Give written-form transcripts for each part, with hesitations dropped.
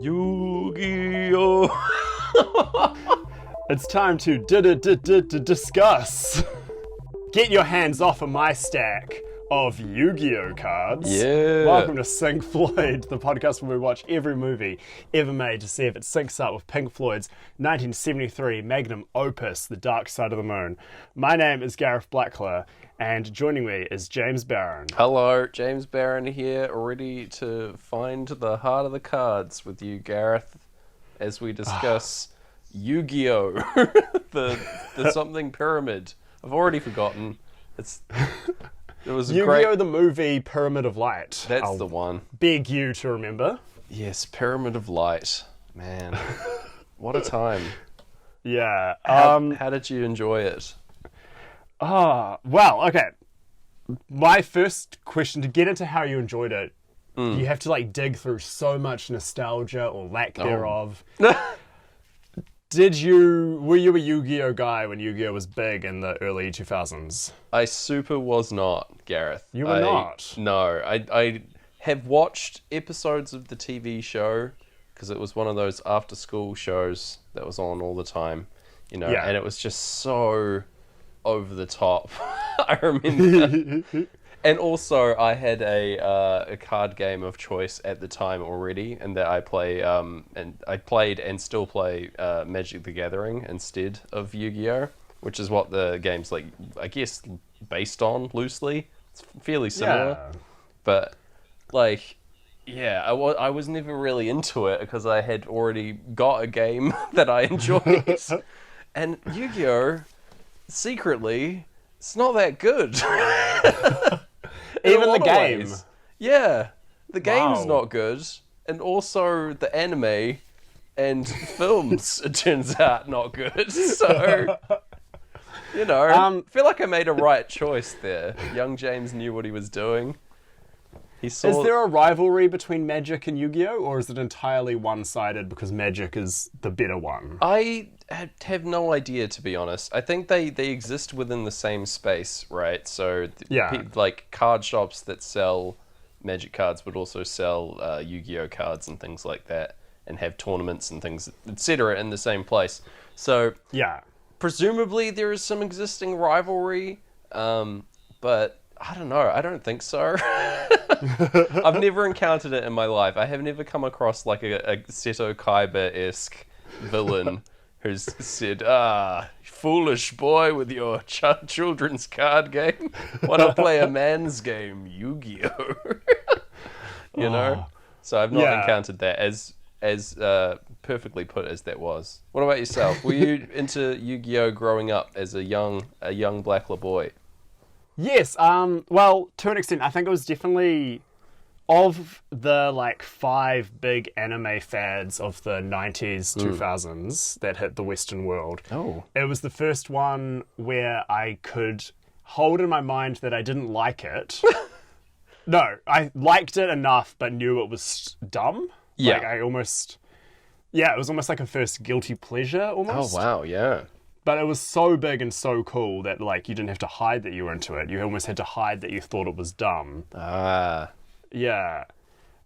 Yugioh. It's time to discuss. Get your hands off of my stack of Yu-Gi-Oh cards. Yeah. Welcome to Sync Floyd, the podcast where we watch every movie ever made to see if it syncs up with Pink Floyd's 1973 magnum opus, The Dark Side of the Moon. My name is Gareth Blackler, and joining me is James Barron. Hello, James Barron here, ready to find the heart of the cards with you, Gareth, as we discuss Yu-Gi-Oh! the something pyramid. I've already forgotten. It was a Yu-Gi-Oh! The movie Pyramid of Light. That's the one. Beg you to remember. Yes, Pyramid of Light. Man, what a time. Yeah. How did you enjoy it? Well, okay. My first question, to get into how you enjoyed it, you have to dig through so much nostalgia or lack thereof. Were you a Yu-Gi-Oh guy when Yu-Gi-Oh was big in the early 2000s? I super was not, Gareth. You were not? No, I have watched episodes of the TV show because it was one of those after-school shows that was on all the time, and it was just so over the top. I remember. And also, I had a card game of choice at the time already, and that I play, and I played and still play Magic the Gathering instead of Yu-Gi-Oh, which is what the game's I guess, based on loosely. It's fairly similar, but I was never really into it because I had already got a game that I enjoyed, and Yu-Gi-Oh, secretly, it's not that good. Even the game? Yeah. The game's not good. And also the anime and films, it turns out, not good. So, I feel like I made a right choice there. Young James knew what he was doing. Is there a rivalry between Magic and Yu-Gi-Oh, or is it entirely one-sided because Magic is the better one? I have no idea, to be honest. I think they exist within the same space, right? So, card shops that sell Magic cards would also sell Yu-Gi-Oh cards and things like that, and have tournaments and things, etc. in the same place. So, presumably there is some existing rivalry, but I don't know. I don't think so. I've never encountered it in my life. I have never come across a Seto Kaiba-esque villain who's said, foolish boy with your children's card game. Wanna play a man's game, Yu-Gi-Oh! So I've not encountered that as perfectly put as that was. What about yourself? Were you into Yu-Gi-Oh! Growing up as a young Blackler boy? Yes, well, to an extent, I think it was definitely of the 5 big anime fads of the 90s, 2000s that hit the Western world. Oh. It was the first one where I could hold in my mind that I didn't like it. No, I liked it enough, but knew it was dumb. Yeah. It was almost like a first guilty pleasure, almost. Oh, wow, yeah. But it was so big and so cool that, you didn't have to hide that you were into it. You almost had to hide that you thought it was dumb. Ah. Yeah.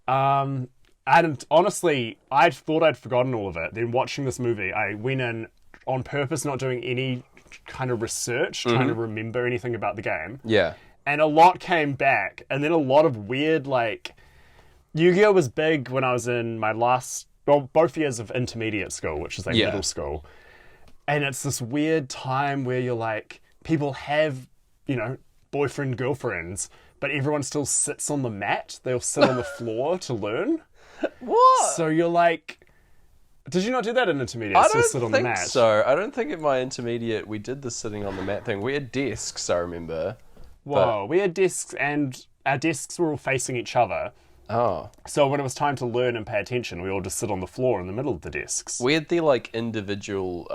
Honestly, I thought I'd forgotten all of it. Then watching this movie, I went in on purpose, not doing any kind of research, trying to remember anything about the game. Yeah. And a lot came back. And then a lot of weird, Yu-Gi-Oh! Was big when I was in my both years of intermediate school, which is middle school. And it's this weird time where you're people have, boyfriend, girlfriends, but everyone still sits on the mat. They'll sit on the floor to learn. What? So you're did you not do that in intermediate? I don't sit on the mat? So. I don't think in my intermediate we did the sitting on the mat thing. We had desks, I remember. Whoa, we had desks and our desks were all facing each other. Oh. So when it was time to learn and pay attention, we all just sit on the floor in the middle of the desks. We had the individual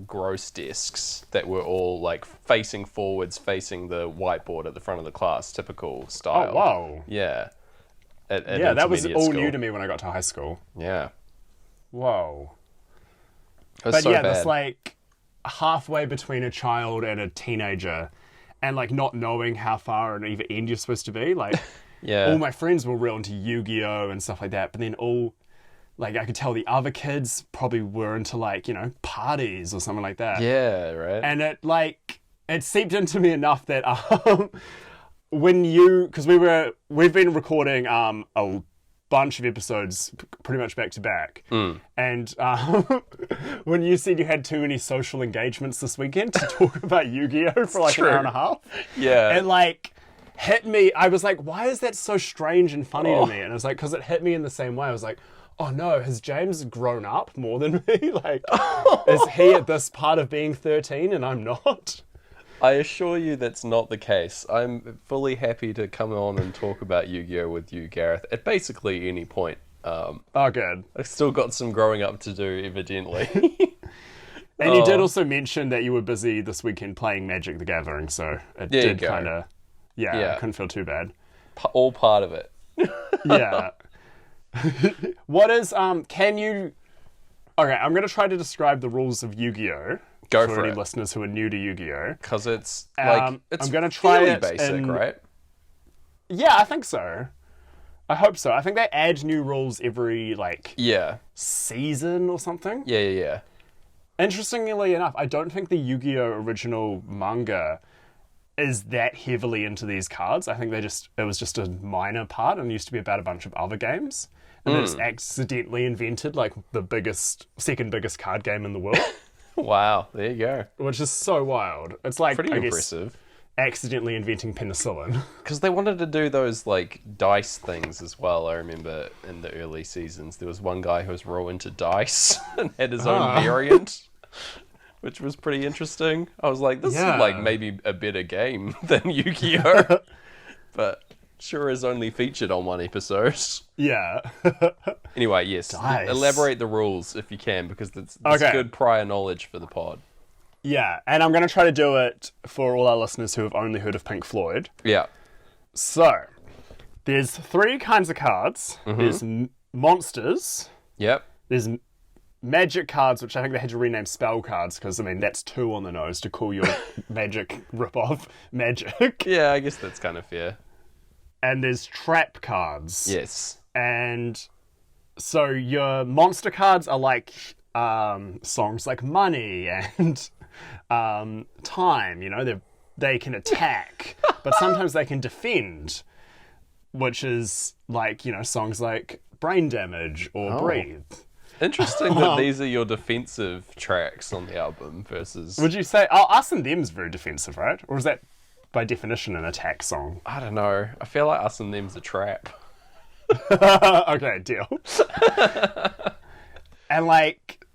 gross desks that were all facing forwards, facing the whiteboard at the front of the class, typical style. Oh, wow. Yeah. That was all new to me when I got to high school. Yeah. Whoa. It was so bad. This halfway between a child and a teenager, and not knowing how far at either end you're supposed to be. Yeah. All my friends were real into Yu-Gi-Oh! And stuff like that, but then all like, I could tell the other kids probably were into, like, parties or something like that. Yeah, right. And it seeped into me enough that because we've been recording a bunch of episodes pretty much back to back, and when you said you had too many social engagements this weekend to talk about Yugioh for like an hour and a half, it like hit me. I was like, why is that so strange and funny to me? And it was like, because it hit me in the same way. I was like, oh no, has James grown up more than me? Like, is he at this part of being 13 and I'm not? I assure you that's not the case. I'm fully happy to come on and talk about Yu-Gi-Oh! With you, Gareth, at basically any point. Oh, good. I've still got some growing up to do, evidently. And you did also mention that you were busy this weekend playing Magic the Gathering, so it did kind of... Yeah, I couldn't feel too bad. All part of it. Yeah. What is... Can you... Okay, I'm going to try to describe the rules of Yu-Gi-Oh! Go for any it. listeners who are new to Yu-Gi-Oh! Because it's like it's I'm gonna try fairly it basic, right? Yeah, I think so. I hope so. I think they add new rules every season or something. Yeah. Interestingly enough, I don't think the Yu-Gi-Oh! Original manga is that heavily into these cards. I think it was just a minor part and used to be about a bunch of other games. And they just accidentally invented like the second biggest card game in the world. Wow, there you go. Which is so wild. It's like, pretty impressive. Accidentally inventing penicillin. Because they wanted to do those like dice things as well. I remember in the early seasons, there was one guy who was real into dice and had his own variant, which was pretty interesting. I was like, this is like maybe a better game than Yu-Gi-Oh! But sure is only featured on one episode. Yeah. Anyway, yes. Dice. Elaborate the rules if you can, because that's good prior knowledge for the pod. Yeah, and I'm going to try to do it for all our listeners who have only heard of Pink Floyd. Yeah. So, there's 3 kinds of cards. There's monsters. Yep. There's magic cards, which I think they had to rename spell cards, because, I mean, that's 2 on the nose to call your magic rip-off magic. Yeah, I guess that's kind of fair. And there's trap cards. Yes. And so your monster cards are like songs like Money and Time. They can attack, but sometimes they can defend, which is like, songs like Brain Damage or Breathe. Interesting that these are your defensive tracks on the album versus... Would you say... Us and Them's very defensive, right? Or is that by definition an attack song? I don't know. I feel like Us and Them's a trap. Okay, deal. And like,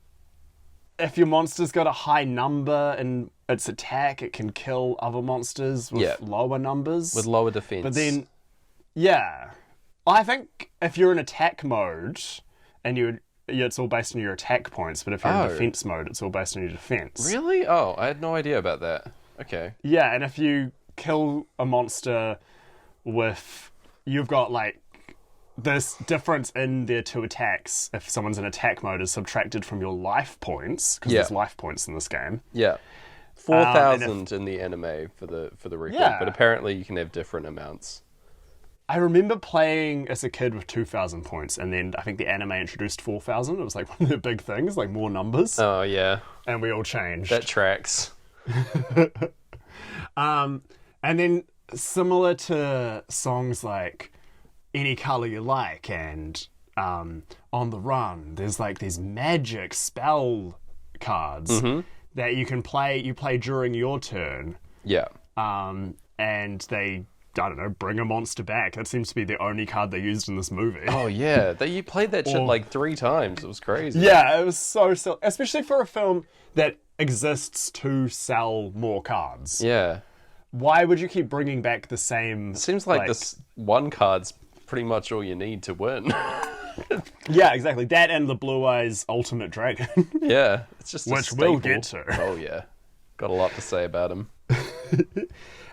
if your monster's got a high number in its attack, it can kill other monsters with lower numbers. With lower defense. But then, I think if you're in attack mode and it's all based on your attack points, but if you're in defense mode, it's all based on your defense. Really? Oh, I had no idea about that. Okay. Yeah, and if you kill a monster you've got like this difference in their 2 attacks, if someone's in attack mode, is subtracted from your life points, because there's life points in this game. Yeah. 4,000 in the anime for the record, but apparently you can have different amounts. I remember playing as a kid with 2,000 points, and then I think the anime introduced 4,000. It was like one of the big things, like more numbers. Oh, yeah. And we all changed. That tracks. And then similar to songs like Any Color You Like and On the Run, there's like these magic spell cards that you can play. You play during your turn. Yeah. And they, I don't know, bring a monster back. That seems to be the only card they used in this movie. Oh yeah, you played that shit like 3 times. It was crazy. Yeah, it was so silly, especially for a film that exists to sell more cards. Yeah. Why would you keep bringing back the same... It seems like this one card's pretty much all you need to win. Yeah, exactly. That and the Blue Eyes Ultimate Dragon. Yeah, it's just which we'll get to. Oh yeah, got a lot to say about him.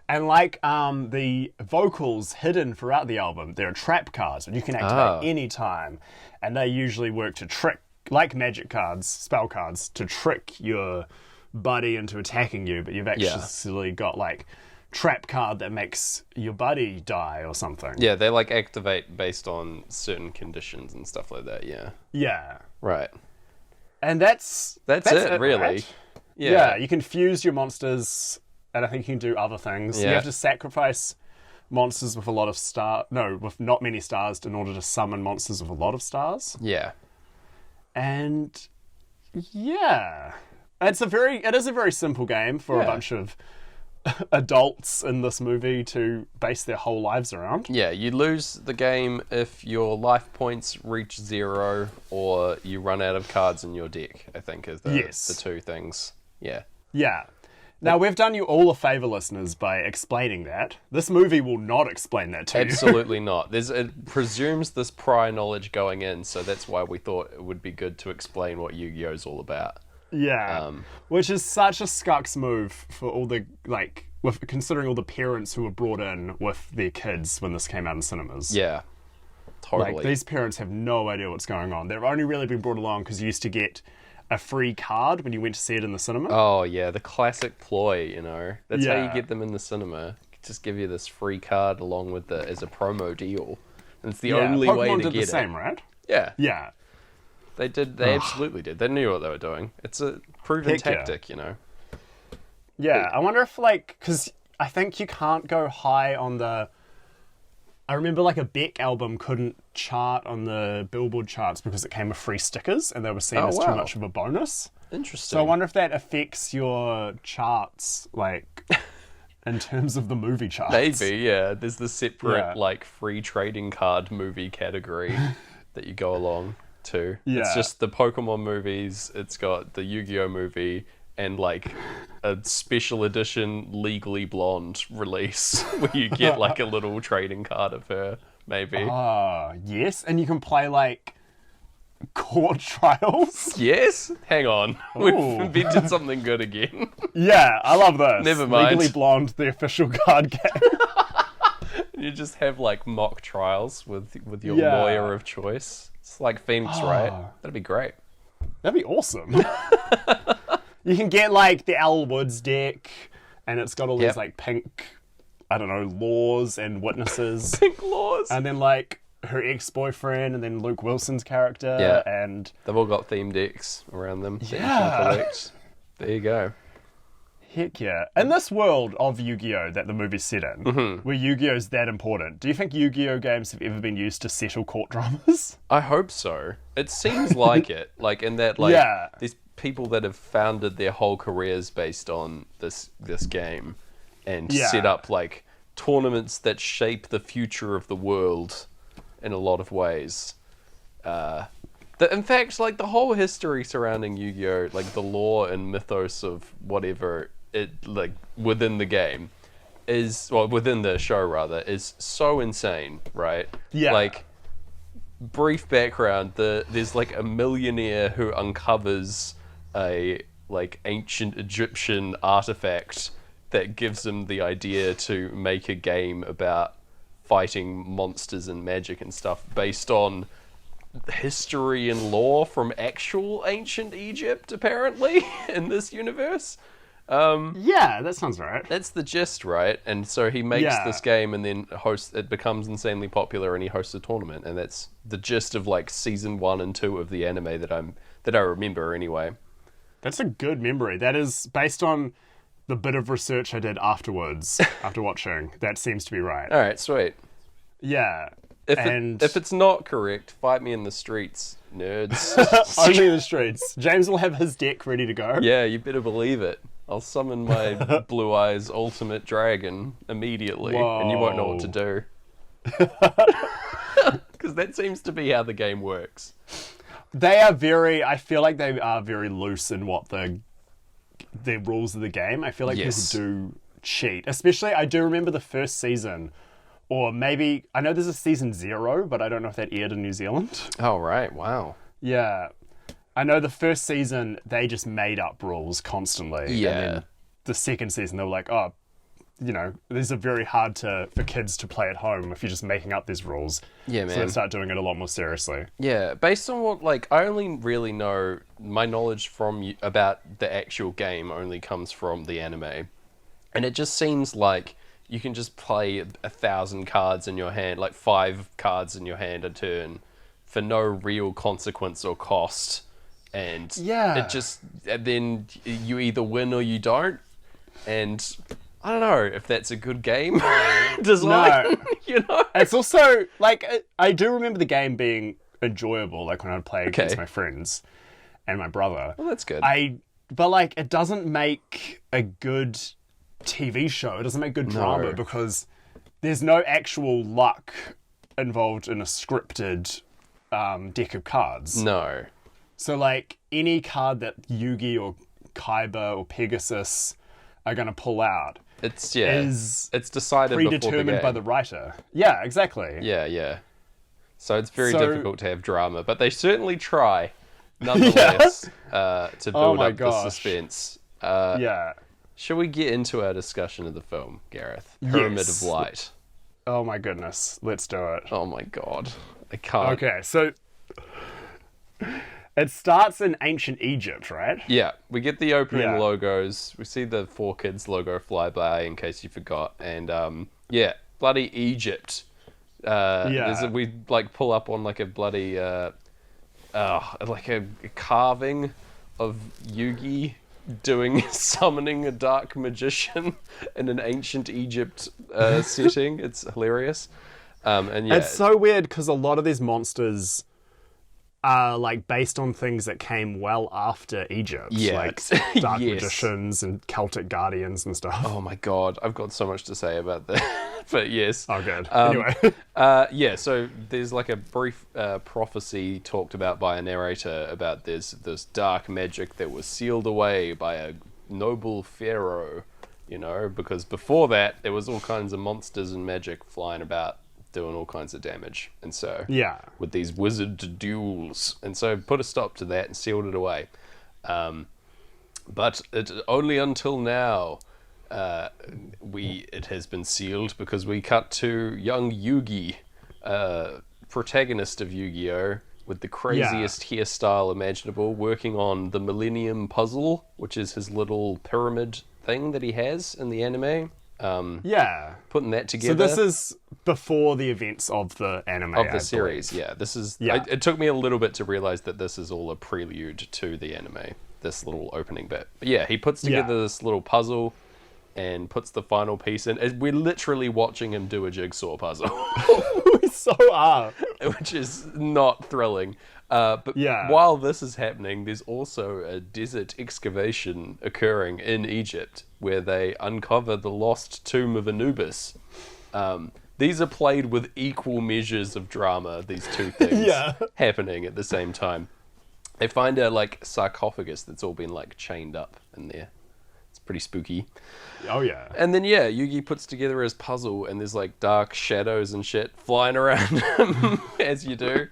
And like the vocals hidden throughout the album, there are trap cards that you can activate any time, and they usually work to trick, like magic cards, spell cards, to trick your buddy into attacking you. But you've actually got like trap card that makes your buddy die or something. Yeah, they like activate based on certain conditions and stuff like that. Yeah. Yeah. Right. And that's it really. Right? Yeah, you can fuse your monsters, and I think you can do other things. Yeah. You have to sacrifice monsters with with not many stars in order to summon monsters with a lot of stars. Yeah. And yeah, it is a very simple game for a bunch of adults in this movie to base their whole lives around. Yeah, you lose the game if your life points reach 0 or you run out of cards in your deck, I think is the two things. Yeah. Yeah. Now, we've done you all a favour, listeners, by explaining that. This movie will not explain that to you. Absolutely not. It presumes this prior knowledge going in, so that's why we thought it would be good to explain what Yu-Gi-Oh! Is all about. Yeah. Which is such a scucks move for all the, considering all the parents who were brought in with their kids when this came out in cinemas. Yeah. Totally. Like, these parents have no idea what's going on. They've only really been brought along because you used to get a free card when you went to see it in the cinema. Oh, yeah, the classic ploy, That's how you get them in the cinema. Just give you this free card along with as a promo deal. And it's the only Pokemon way to did get the same, right? Yeah. Yeah. They did. They absolutely did. They knew what they were doing. It's a proven tactic, Yeah, I wonder if, because I think you can't go high on the... I remember, a Beck album couldn't chart on the Billboard charts because it came with free stickers and they were seen as too much of a bonus. Interesting. So I wonder if that affects your charts, in terms of the movie charts. Maybe, yeah. There's the separate, free trading card movie category that you go along to. Yeah. It's just the Pokemon movies, it's got the Yu-Gi-Oh! Movie, and a special edition Legally Blonde release where you get a little trading card of her, maybe. Yes, and you can play court trials. Yes? Hang on. We've invented something good again. Yeah, I love this. Never mind. Legally Blonde, the official card game. You just have mock trials with your lawyer of choice. It's like Phoenix, right? That'd be great. That'd be awesome. You can get the Al Woods deck, and it's got all these pink, laws and witnesses. Pink laws. And then her ex-boyfriend, and then Luke Wilson's character. Yeah. And they've all got theme decks around them that you Yeah. can collect. There you go. heck yeah. In this world of Yu-Gi-Oh! That the movie's set in, where Yu-Gi-Oh's that important, do you think Yu-Gi-Oh! Games have ever been used to settle court dramas? I hope so. It seems like it. In that, there's people that have founded their whole careers based on this game and set up, tournaments that shape the future of the world in a lot of ways. In fact, the whole history surrounding Yu-Gi-Oh!, the lore and mythos of whatever it, within the game within the show rather, is so insane, right? Yeah. Brief background, there's a millionaire who uncovers a ancient Egyptian artifact that gives him the idea to make a game about fighting monsters and magic and stuff based on history and lore from actual ancient Egypt, apparently, in this universe. Yeah, that sounds right. That's the gist, right? And so he makes this game and then it becomes insanely popular and he hosts a tournament, and that's the gist of season 1 and 2 of the anime that I remember anyway. That's a good memory. That is based on the bit of research I did afterwards, after watching. That seems to be right. All right, sweet. Yeah. If it's not correct, fight me in the streets, nerds. Only in the streets. James will have his deck ready to go. Yeah, you better believe it. I'll summon my Blue Eyes Ultimate Dragon immediately, and you won't know what to do. Because that seems to be how the game works. I feel like they are very loose in what the rules of the game. I feel like people do cheat. Especially, I do remember the first season, or maybe, I know there's a season 0, but I don't know if that aired in New Zealand. Oh, right. Wow. Yeah. I know the first season, they just made up rules constantly. Yeah. And then the second season, they were like, these are very hard for kids to play at home if you're just making up these rules. Yeah, man. So they start doing it a lot more seriously. Yeah, based on what, I only really know, my knowledge about the actual game only comes from the anime. And it just seems like you can just play 1,000 cards in your hand, like 5 cards in your hand a turn, for no real consequence or cost. And and then you either win or you don't. And I don't know if that's a good game design. No. You know, it's also like I do remember the game being enjoyable, like when I'd play against my friends and my brother. Well, that's good. But like it doesn't make a good TV show. It doesn't make good drama because there's no actual luck involved in a scripted deck of cards. No. So like any card that Yugioh or Kaiba or Pegasus are going to pull out, it's decided predetermined by the writer. Yeah, exactly. Yeah. So it's very difficult to have drama, but they certainly try, nonetheless, to build up the suspense. Shall we get into our discussion of the film, Gareth? Pyramid of Light. Oh my goodness, let's do it. Oh my god, I can't. Okay, so it starts in ancient Egypt, right? Yeah, we get the opening logos. We see the 4Kids logo fly by, in case you forgot. And bloody Egypt. We like pull up on like a bloody like a carving of Yugi summoning a dark magician in an ancient Egypt setting. It's hilarious. It's so weird because a lot of these monsters are like based on things that came well after Egypt, like dark magicians and Celtic guardians and stuff. Oh my god, I've got so much to say about that. But yes. Oh good. Anyway. So there's like a brief prophecy talked about by a narrator about this dark magic that was sealed away by a noble pharaoh, because before that there was all kinds of monsters and magic flying about doing all kinds of damage, and so with these wizard duels, and so put a stop to that and sealed it away. But only until now it has been sealed, because we cut to young Yugi, protagonist of Yu-Gi-Oh, with the craziest hairstyle imaginable, working on the Millennium Puzzle, which is his little pyramid thing that he has in the anime. Putting that together. So this is before the events of the anime of the series. Yeah, this is. It took me a little bit to realize that this is all a prelude to the anime. This little opening bit. But yeah, he puts together this little puzzle and puts the final piece in. We're literally watching him do a jigsaw puzzle. We so are, which is not thrilling. But while this is happening, there's also a desert excavation occurring in Egypt where they uncover the lost tomb of Anubis. These are played with equal measures of drama, these two things happening at the same time. They find a sarcophagus that's all been chained up in there. It's pretty spooky. Oh yeah. And then Yugi puts together his puzzle, and there's dark shadows and shit flying around him as you do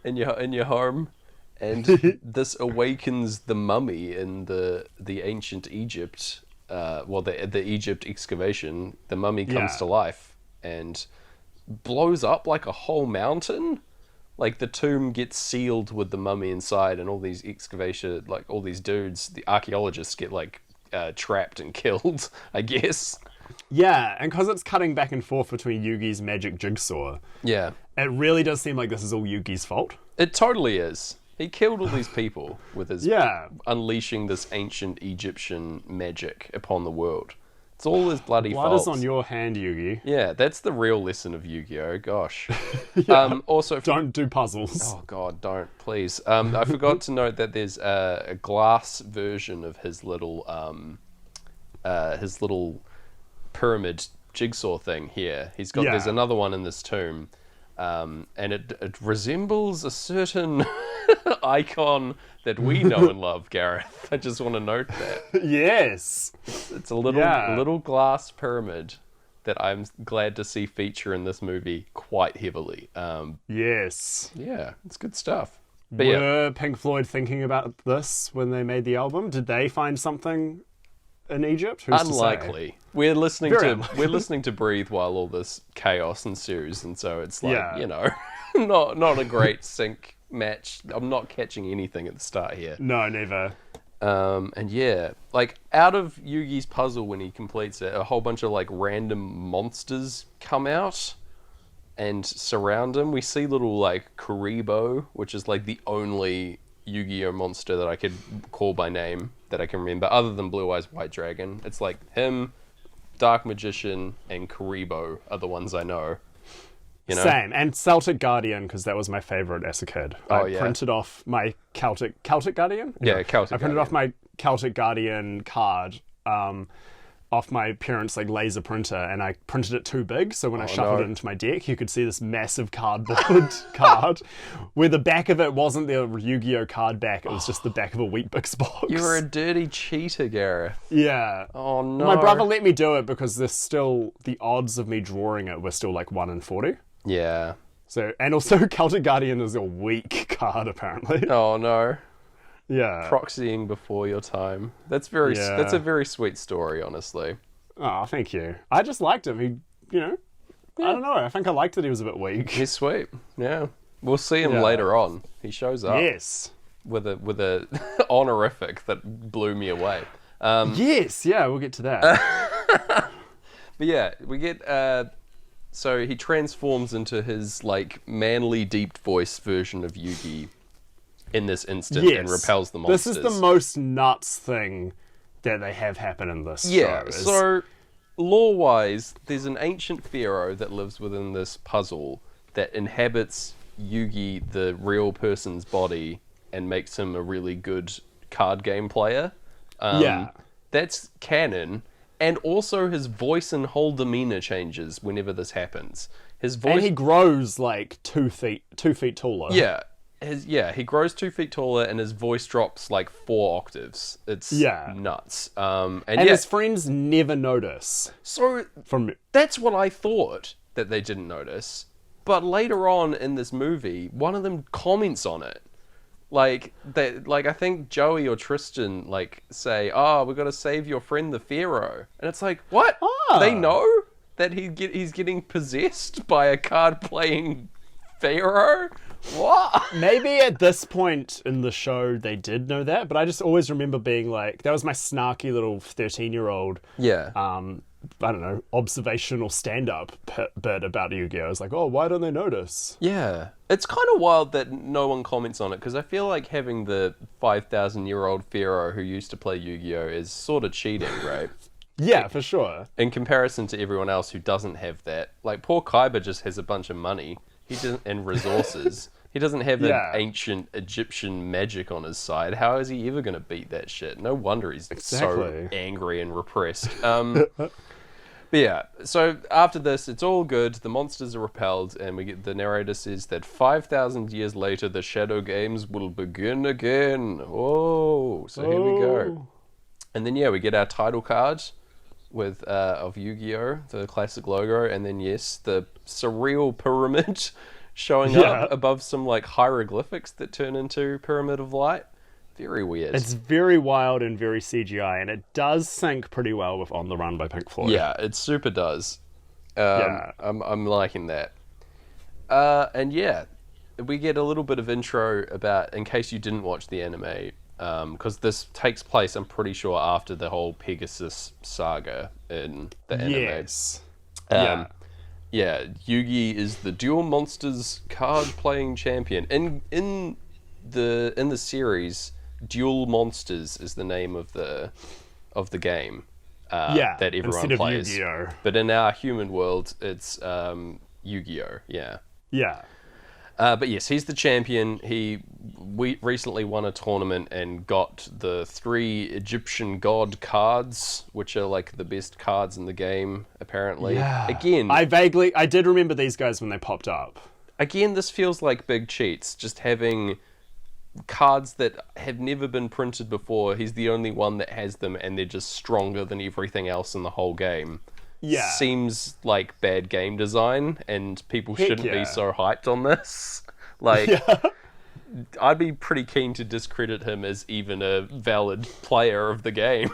in your home, and this awakens the mummy in the ancient Egypt. The Egypt excavation. The mummy comes to life and blows up like a whole mountain. Like the tomb gets sealed with the mummy inside, and all these all these dudes, the archaeologists, get trapped and killed, I guess. Yeah, and because it's cutting back and forth between Yugi's magic jigsaw, it really does seem like this is all Yugi's fault. It totally is. He killed all these people with his unleashing this ancient Egyptian magic upon the world. It's all his bloody fault. Blood is on your hand, Yugi. Yeah, that's the real lesson of Yu-Gi-Oh! Gosh. Also, don't do puzzles. Oh god, don't, please. I forgot to note that there's a glass version of his little pyramid jigsaw thing here. There's another one in this tomb, and it resembles a certain icon that we know and love, Gareth. I just want to note that. Yes. It's a little glass pyramid that I'm glad to see feature in this movie quite heavily. Yes. Yeah, it's good stuff. But Were Pink Floyd thinking about this when they made the album? Did they find something in Egypt? Who's unlikely. We're listening to Breathe while all this chaos ensues, and so it's not a great sync match. I'm not catching anything at the start here. No, never. And yeah, like out of Yugi's puzzle when he completes it, a whole bunch of like random monsters come out and surround him. We see little like Kuribo, which is like the only Yu-Gi-Oh monster that I could call by name that I can remember, other than Blue Eyes White Dragon. It's like him, Dark Magician, and Kuribo are the ones I know. You know? Same, and Celtic Guardian, because that was my favorite as a kid. I printed off my Celtic Guardian? Yeah, Celtic I printed off my Celtic Guardian card off my parents' like laser printer, and I printed it too big, so when I shuffled it into my deck, you could see this massive cardboard card, where the back of it wasn't the Yu-Gi-Oh card back, it was just the back of a Weet-Bix box. You were a dirty cheater, Gareth. Yeah. Oh no. My brother let me do it because there's still, the odds of me drawing it were still like 1 in 40. Yeah. So, and also Celtic Guardian is a weak card, apparently. Oh no. Yeah. Proxying before your time. That's a very sweet story, honestly. Oh, thank you. I just liked him. He, I don't know. I think I liked that he was a bit weak. He's sweet. Yeah. We'll see him later on. He shows up. Yes. With a honorific that blew me away. Yes. Yeah, we'll get to that. But yeah, we get... so he transforms into his like manly, deep voice version of Yugi in this instant and repels the monsters. This is the most nuts thing that they have happen in this show. So lore-wise, there's an ancient pharaoh that lives within this puzzle that inhabits Yugi, the real person's body, and makes him a really good card game player. That's canon. And also his voice and whole demeanor changes whenever this happens. His voice... And he grows like 2 feet taller. Yeah. He grows 2 feet taller and his voice drops like 4 octaves. It's nuts. And his friends never notice. So that's what I thought, that they didn't notice. But later on in this movie, one of them comments on it. Like I think Joey or Tristan like say, "Oh, we've got to save your friend the Pharaoh," and it's like, what? They know that he's getting possessed by a card playing Pharaoh. What? Maybe at this point in the show they did know that, but I just always remember being like, that was my snarky little 13-year-old. Yeah. I don't know, observational stand-up bit about Yu-Gi-Oh! I was like, oh, why don't they notice? Yeah. It's kind of wild that no one comments on it, because I feel like having the 5,000-year-old Pharaoh who used to play Yu-Gi-Oh! Is sort of cheating, right? Yeah, for sure. In comparison to everyone else who doesn't have that. Like, poor Kaiba just has a bunch of money and resources. He doesn't have an ancient Egyptian magic on his side. How is he ever going to beat that shit? No wonder he's so angry and repressed. But yeah, so after this, it's all good. The monsters are repelled, and the narrator says that 5,000 years later, the Shadow Games will begin again. Oh, so here we go. And then we get our title card with of Yu-Gi-Oh, the classic logo, and then the surreal pyramid showing up above some like hieroglyphics that turn into Pyramid of Light. Very weird. It's very wild and very CGI, and it does sync pretty well with On the Run by Pink Floyd. Yeah, it super does. I'm liking that. And we get a little bit of intro about, in case you didn't watch the anime, because this takes place, I'm pretty sure, after the whole Pegasus saga in the anime. Yes. Yugi is the Duel Monsters card-playing champion. In the series, Duel Monsters is the name of the game that everyone instead plays. Of Yu-Gi-Oh. But in our human world, it's Yu-Gi-Oh. Yeah. But yes, he's the champion. We recently won a tournament and got the 3 Egyptian god cards, which are like the best cards in the game, apparently. Yeah. Again, I did remember these guys when they popped up. Again, this feels like big cheats, just having cards that have never been printed before. He's the only one that has them, and they're just stronger than everything else in the whole game. Yeah. Seems like bad game design, and people shouldn't be so hyped on this. Like, I'd be pretty keen to discredit him as even a valid player of the game,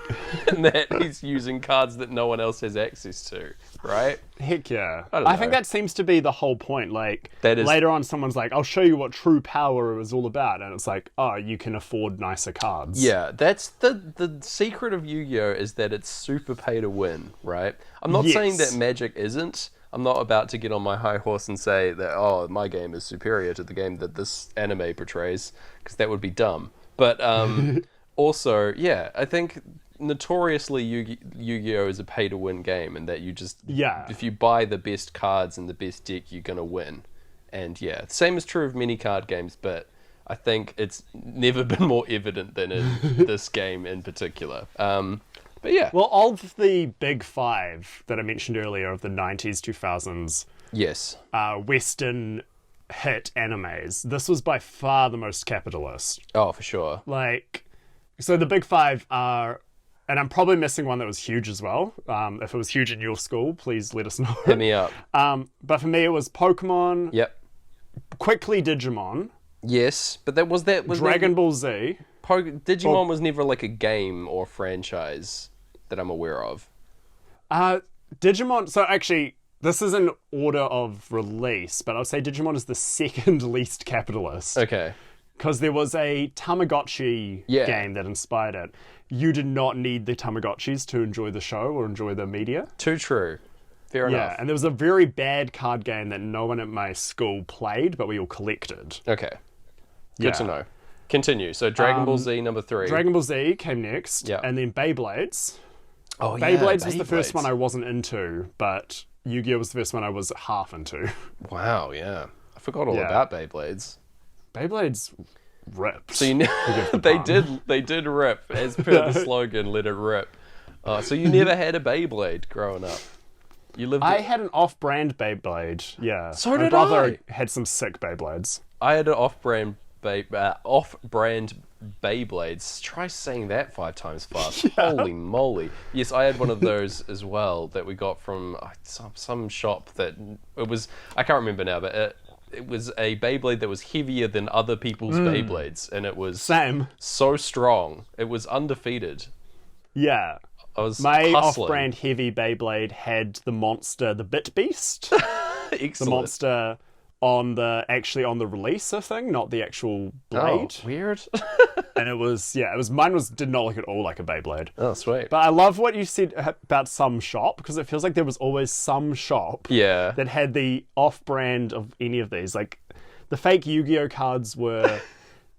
and that he's using cards that no one else has access to, right? Heck yeah. I think that seems to be the whole point. Like, that is... later on someone's like, I'll show you what true power is all about. And it's like, oh, you can afford nicer cards. Yeah, that's the secret of Yu-Gi-Oh! Is that it's super pay to win, right? I'm not saying that Magic isn't. I'm not about to get on my high horse and say that, oh, my game is superior to the game that this anime portrays, because that would be dumb. But also, yeah, I think notoriously Yu-Gi-Oh! Is a pay-to-win game, and that you just... if you buy the best cards and the best deck, you're going to win. And yeah, same is true of many card games, but I think it's never been more evident than in this game in particular. But yeah. Well, of the big five that I mentioned earlier of the 90s, 2000s, yes, Western hit animes, this was by far the most capitalist. Oh, for sure. Like, so the big five are, and I'm probably missing one that was huge as well. If it was huge in your school, please let us know. Hit me up. But for me, it was Pokemon. Yep. Quickly Digimon. Yes, but was Dragon Ball Z. Digimon was never like a game or franchise that I'm aware of. Digimon, so actually, this is in order of release, but I would say Digimon is the second least capitalist. Okay. Because there was a Tamagotchi game that inspired it. You did not need the Tamagotchis to enjoy the show or enjoy the media. Too true. Fair enough. Yeah, and there was a very bad card game that no one at my school played, but we all collected. Okay. Good to know. Continue. So Dragon Ball Z number 3. Dragon Ball Z came next, and then Beyblades. Oh, Beyblades was the first one I wasn't into, but Yu-Gi-Oh! Was the first one I was half into. Wow, yeah. I forgot all about Beyblades. Beyblades ripped. So they did rip, as per the slogan, let it rip. So you never had a Beyblade growing up? I had an off-brand Beyblade, yeah. So my brother had some sick Beyblades. I had an off-brand Beyblades. Try saying that 5 times fast. Holy moly. Yes, I had one of those as well that we got from some shop that... It was... I can't remember now, but it was a Beyblade that was heavier than other people's Beyblades, and it was... Same. So strong. It was undefeated. Yeah. My off-brand heavy Beyblade had the monster, the Bit Beast. Excellent. The monster on the release thing, not the actual blade. Oh, weird. And it was mine did not look at all like a Beyblade. Oh, sweet. But I love what you said about some shop, because it feels like there was always some shop that had the off-brand of any of these. Like the fake Yu-Gi-Oh cards were,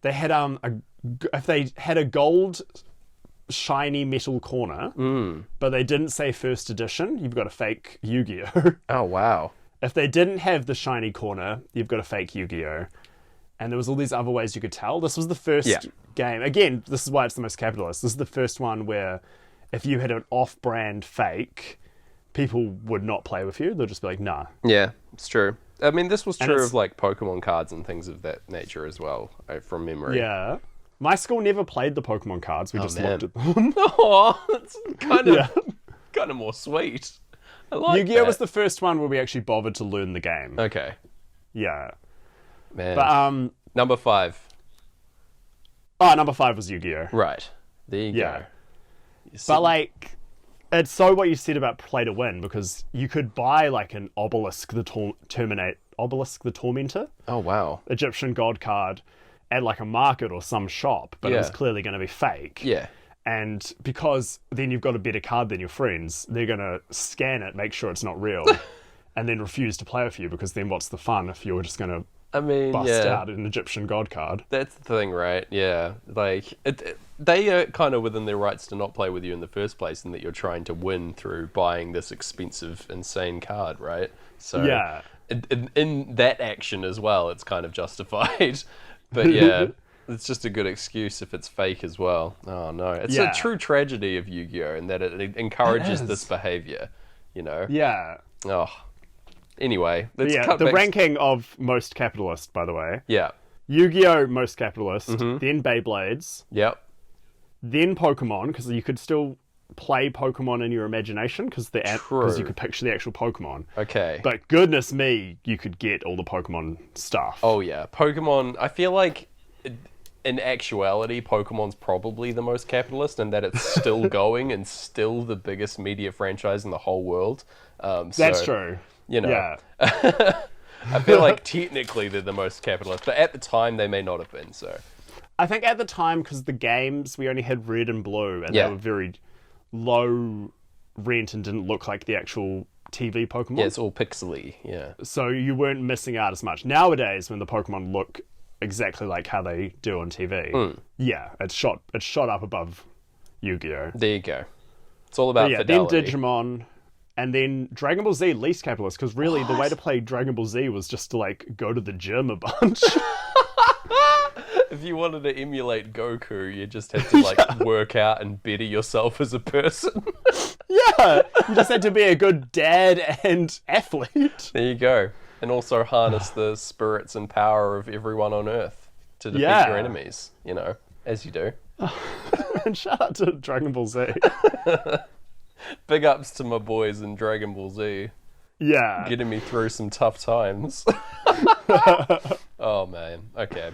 they had if they had a gold shiny metal corner, but they didn't say first edition, you've got a fake Yu-Gi-Oh. Oh, wow. If they didn't have the shiny corner, you've got a fake Yu-Gi-Oh. And there was all these other ways you could tell. This was the first game. Again, this is why it's the most capitalist. This is the first one where if you had an off-brand fake, people would not play with you. They'll just be like, nah. Yeah, it's true. I mean, this was true of like Pokemon cards and things of that nature as well, from memory. Yeah. My school never played the Pokemon cards. We just looked at them. Oh, it's kind of more sweet. I like Yu-Gi-Oh! Was the first one where we actually bothered to learn the game. Okay. Yeah. Man. But, number 5. Oh, number 5 was Yu-Gi-Oh! Right. There you go. But, like, it's so what you said about play to win, because you could buy, like, an Obelisk the Tormentor. Oh, wow. Egyptian god card at, like, a market or some shop, but it was clearly going to be fake. Yeah. And because then you've got a better card than your friends, they're going to scan it, make sure it's not real, and then refuse to play with you, because then what's the fun if you're just going to bust out an Egyptian god card? That's the thing, right? Yeah. Like, they are kind of within their rights to not play with you in the first place, and that you're trying to win through buying this expensive, insane card, right? So yeah. In that action as well, it's kind of justified. But yeah... It's just a good excuse if it's fake as well. Oh, no. It's a true tragedy of Yu-Gi-Oh! In that it encourages this behavior, you know? Yeah. Oh. Anyway, let's cut the back... ranking of most capitalist, by the way. Yeah. Yu-Gi-Oh! Most capitalist, then Beyblades. Yep. Then Pokemon, because you could still play Pokemon in your imagination, because you could picture the actual Pokemon. Okay. But goodness me, you could get all the Pokemon stuff. Oh, yeah. Pokemon, I feel like... in actuality, Pokemon's probably the most capitalist, and that it's still going and still the biggest media franchise in the whole world. That's true. You know, Yeah. I feel like technically they're the most capitalist, but at the time they may not have been. So I think at the time, because the games, we only had red and blue, and Yeah. they were very low rent and didn't look like the actual TV Pokemon. yeah, it's all pixely. Yeah, So you weren't missing out as much. Nowadays, when the Pokemon look exactly like how they do on TV, yeah, it's shot up above Yu-Gi-Oh! there you go. It's all about Yeah, fidelity. then Digimon, and then Dragon Ball Z, least capitalist, because really the way to play Dragon Ball Z was just to like go to the gym a bunch. If you wanted to emulate Goku, you just had to like work out and better yourself as a person. Yeah, you just had to be a good dad and athlete. There you go. And also harness the spirits and power of everyone on Earth to defeat Yeah. your enemies, you know, as you do. And shout out to Dragon Ball Z. Big ups to my boys in Dragon Ball Z, Yeah. getting me through some tough times. Oh, man. Okay.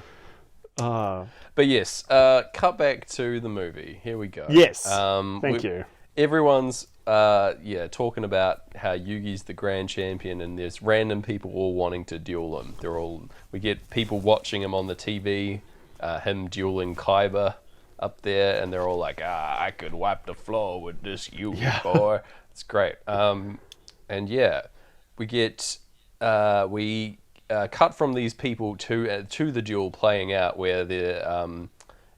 But yes, cut back to the movie. Here we go. Yes. Thank you. Everyone's talking about how Yugi's the grand champion, and there's random people all wanting to duel him. We get people watching him on the TV, him dueling Kaiba up there, and they're all like, I could wipe the floor with this Yugi boy. It's great. And yeah, we get cut from these people to the duel playing out, where the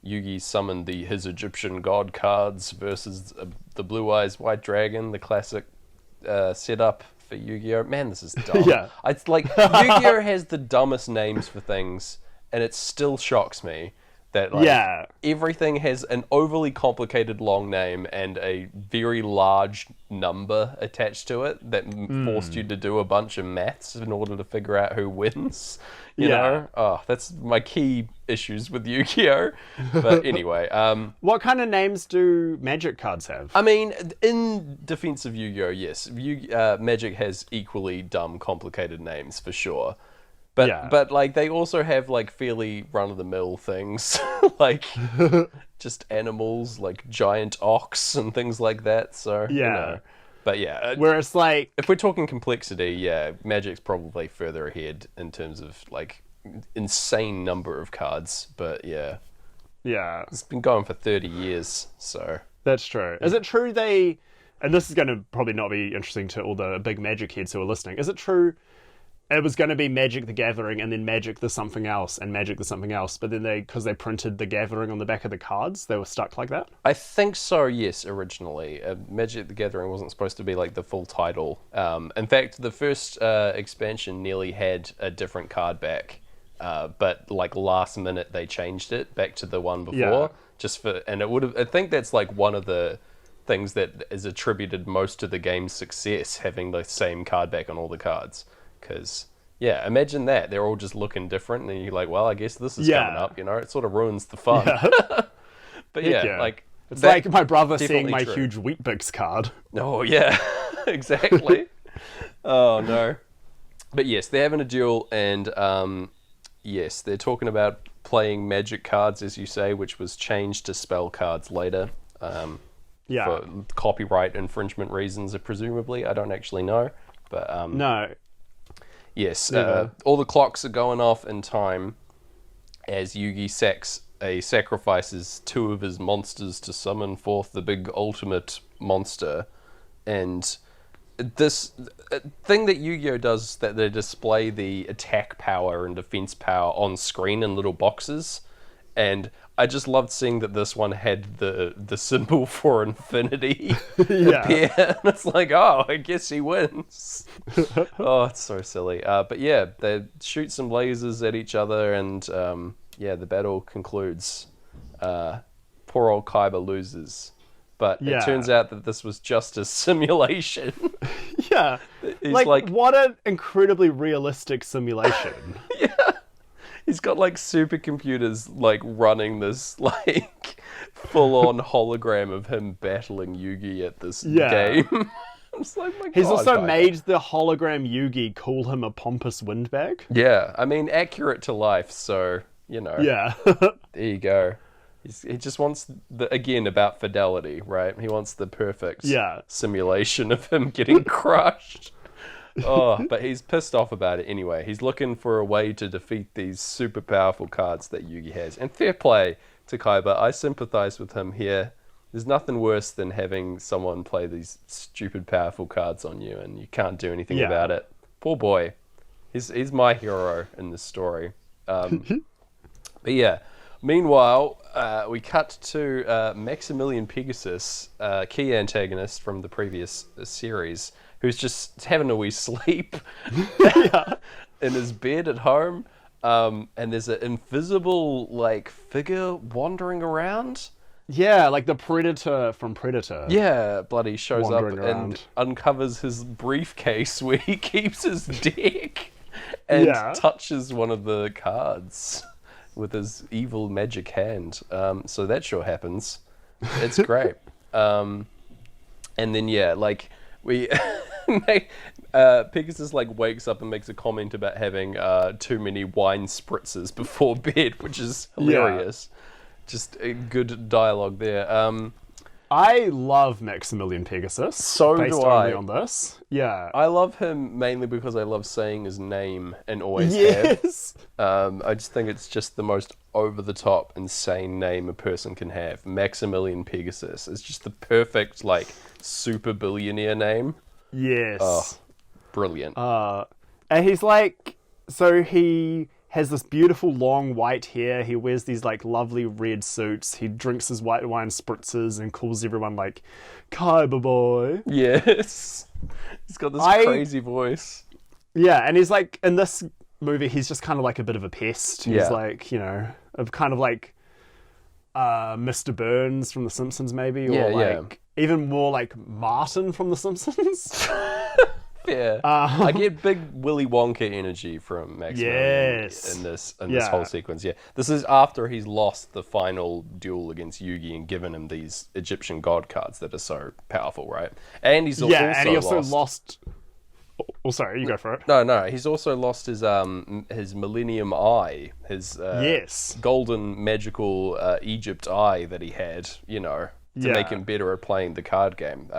Yugi summoned his Egyptian god cards versus the Blue Eyes White Dragon, the classic setup for Yu-Gi-Oh. Man, this is dumb. Yeah. It's like Yu-Gi-Oh has the dumbest names for things, and it still shocks me that everything has an overly complicated long name and a very large number attached to it that forced you to do a bunch of maths in order to figure out who wins. You know? Oh, that's my key issues with Yu-Gi-Oh! But anyway. What kind of names do Magic cards have? I mean, in defense of Yu-Gi-Oh, yes. Magic has equally dumb, complicated names, for sure. But like, they also have like fairly run-of-the-mill things, like just animals, like giant ox and things like that. So you know. But yeah, where it's like, if we're talking complexity, yeah, Magic's probably further ahead in terms of like insane number of cards. But yeah, it's been going for 30 years, so that's true. Is it true and this is going to probably not be interesting to all the big Magic heads who are listening, is it true it was going to be Magic the Gathering and then Magic the something else and Magic the something else, but then because they printed the Gathering on the back of the cards, they were stuck like that? I think so, yes, originally. Magic the Gathering wasn't supposed to be like the full title. In fact, the first expansion nearly had a different card back, but like last minute they changed it back to the one before. And it would have, I think that's like one of the things that is attributed most to the game's success, having the same card back on all the cards. Because, yeah, imagine that. They're all just looking different, and you're like, well, I guess this is coming up, you know? It sort of ruins the fun. But yeah, like... It's like my brother seeing my huge Weet-Bix card. Oh, yeah, exactly. Oh, no. But yes, they're having a duel, and yes, they're talking about playing Magic cards, as you say, which was changed to spell cards later. For copyright infringement reasons, presumably. I don't actually know. But no. Yes, all the clocks are going off in time as Yugi sacrifices two of his monsters to summon forth the big ultimate monster. And this thing that Yu-Gi-Oh does is that they display the attack power and defense power on screen in little boxes. And I just loved seeing that this one had the symbol for infinity appear. And it's like, oh, I guess he wins. Oh, it's so silly. But yeah, they shoot some lasers at each other, and the battle concludes. Poor old Kaiba loses. But it turns out that this was just a simulation. Yeah. He's like, what an incredibly realistic simulation. Yeah. He's got like supercomputers like running this like full-on hologram of him battling Yugi at this game. I'm just like, my God, he's also made the hologram Yugi call him a pompous windbag. Yeah, I mean, accurate to life. So Yeah. There you go. He just wants again about fidelity, right? He wants the perfect simulation of him getting crushed. Oh, but he's pissed off about it anyway. He's looking for a way to defeat these super powerful cards that Yugi has. And fair play to Kaiba. I sympathize with him here. There's nothing worse than having someone play these stupid powerful cards on you and you can't do anything about it. Poor boy. He's my hero in this story. But yeah. Meanwhile, we cut to Maximilian Pegasus, key antagonist from the previous series, who's just having a wee sleep in his bed at home. And there's an invisible figure wandering around. Yeah, like the Predator from Predator. Yeah, bloody shows up and uncovers his briefcase where he keeps his deck and touches one of the cards with his evil magic hand. So that sure happens. It's great. And then we Pegasus wakes up and makes a comment about having too many wine spritzes before bed, which is hilarious. Just a good dialogue there. I love Maximilian Pegasus. So based do I. Only on this. Yeah. I love him mainly because I love saying his name and always have. I just think it's just the most over-the-top, insane name a person can have. Maximilian Pegasus is just the perfect, super billionaire name. Yes. Oh, brilliant. And he's so he has this beautiful long white hair. He wears these lovely red suits. He drinks his white wine spritzers and calls everyone Kaiba boy. Yes. He's got this crazy voice. Yeah, and he's in this movie, he's just kind of a bit of a pest. He's kind of Mr. Burns from The Simpsons maybe, or even more Martin from The Simpsons. Yeah, I get big Willy Wonka energy from Maximilian in this whole sequence. Yeah, this is after he's lost the final duel against Yugi and given him these Egyptian god cards that are so powerful, right? And he's also lost. Oh, sorry, you go for it. No, he's also lost his Millennium Eye, his golden magical Egypt eye that he had, to make him better at playing the card game.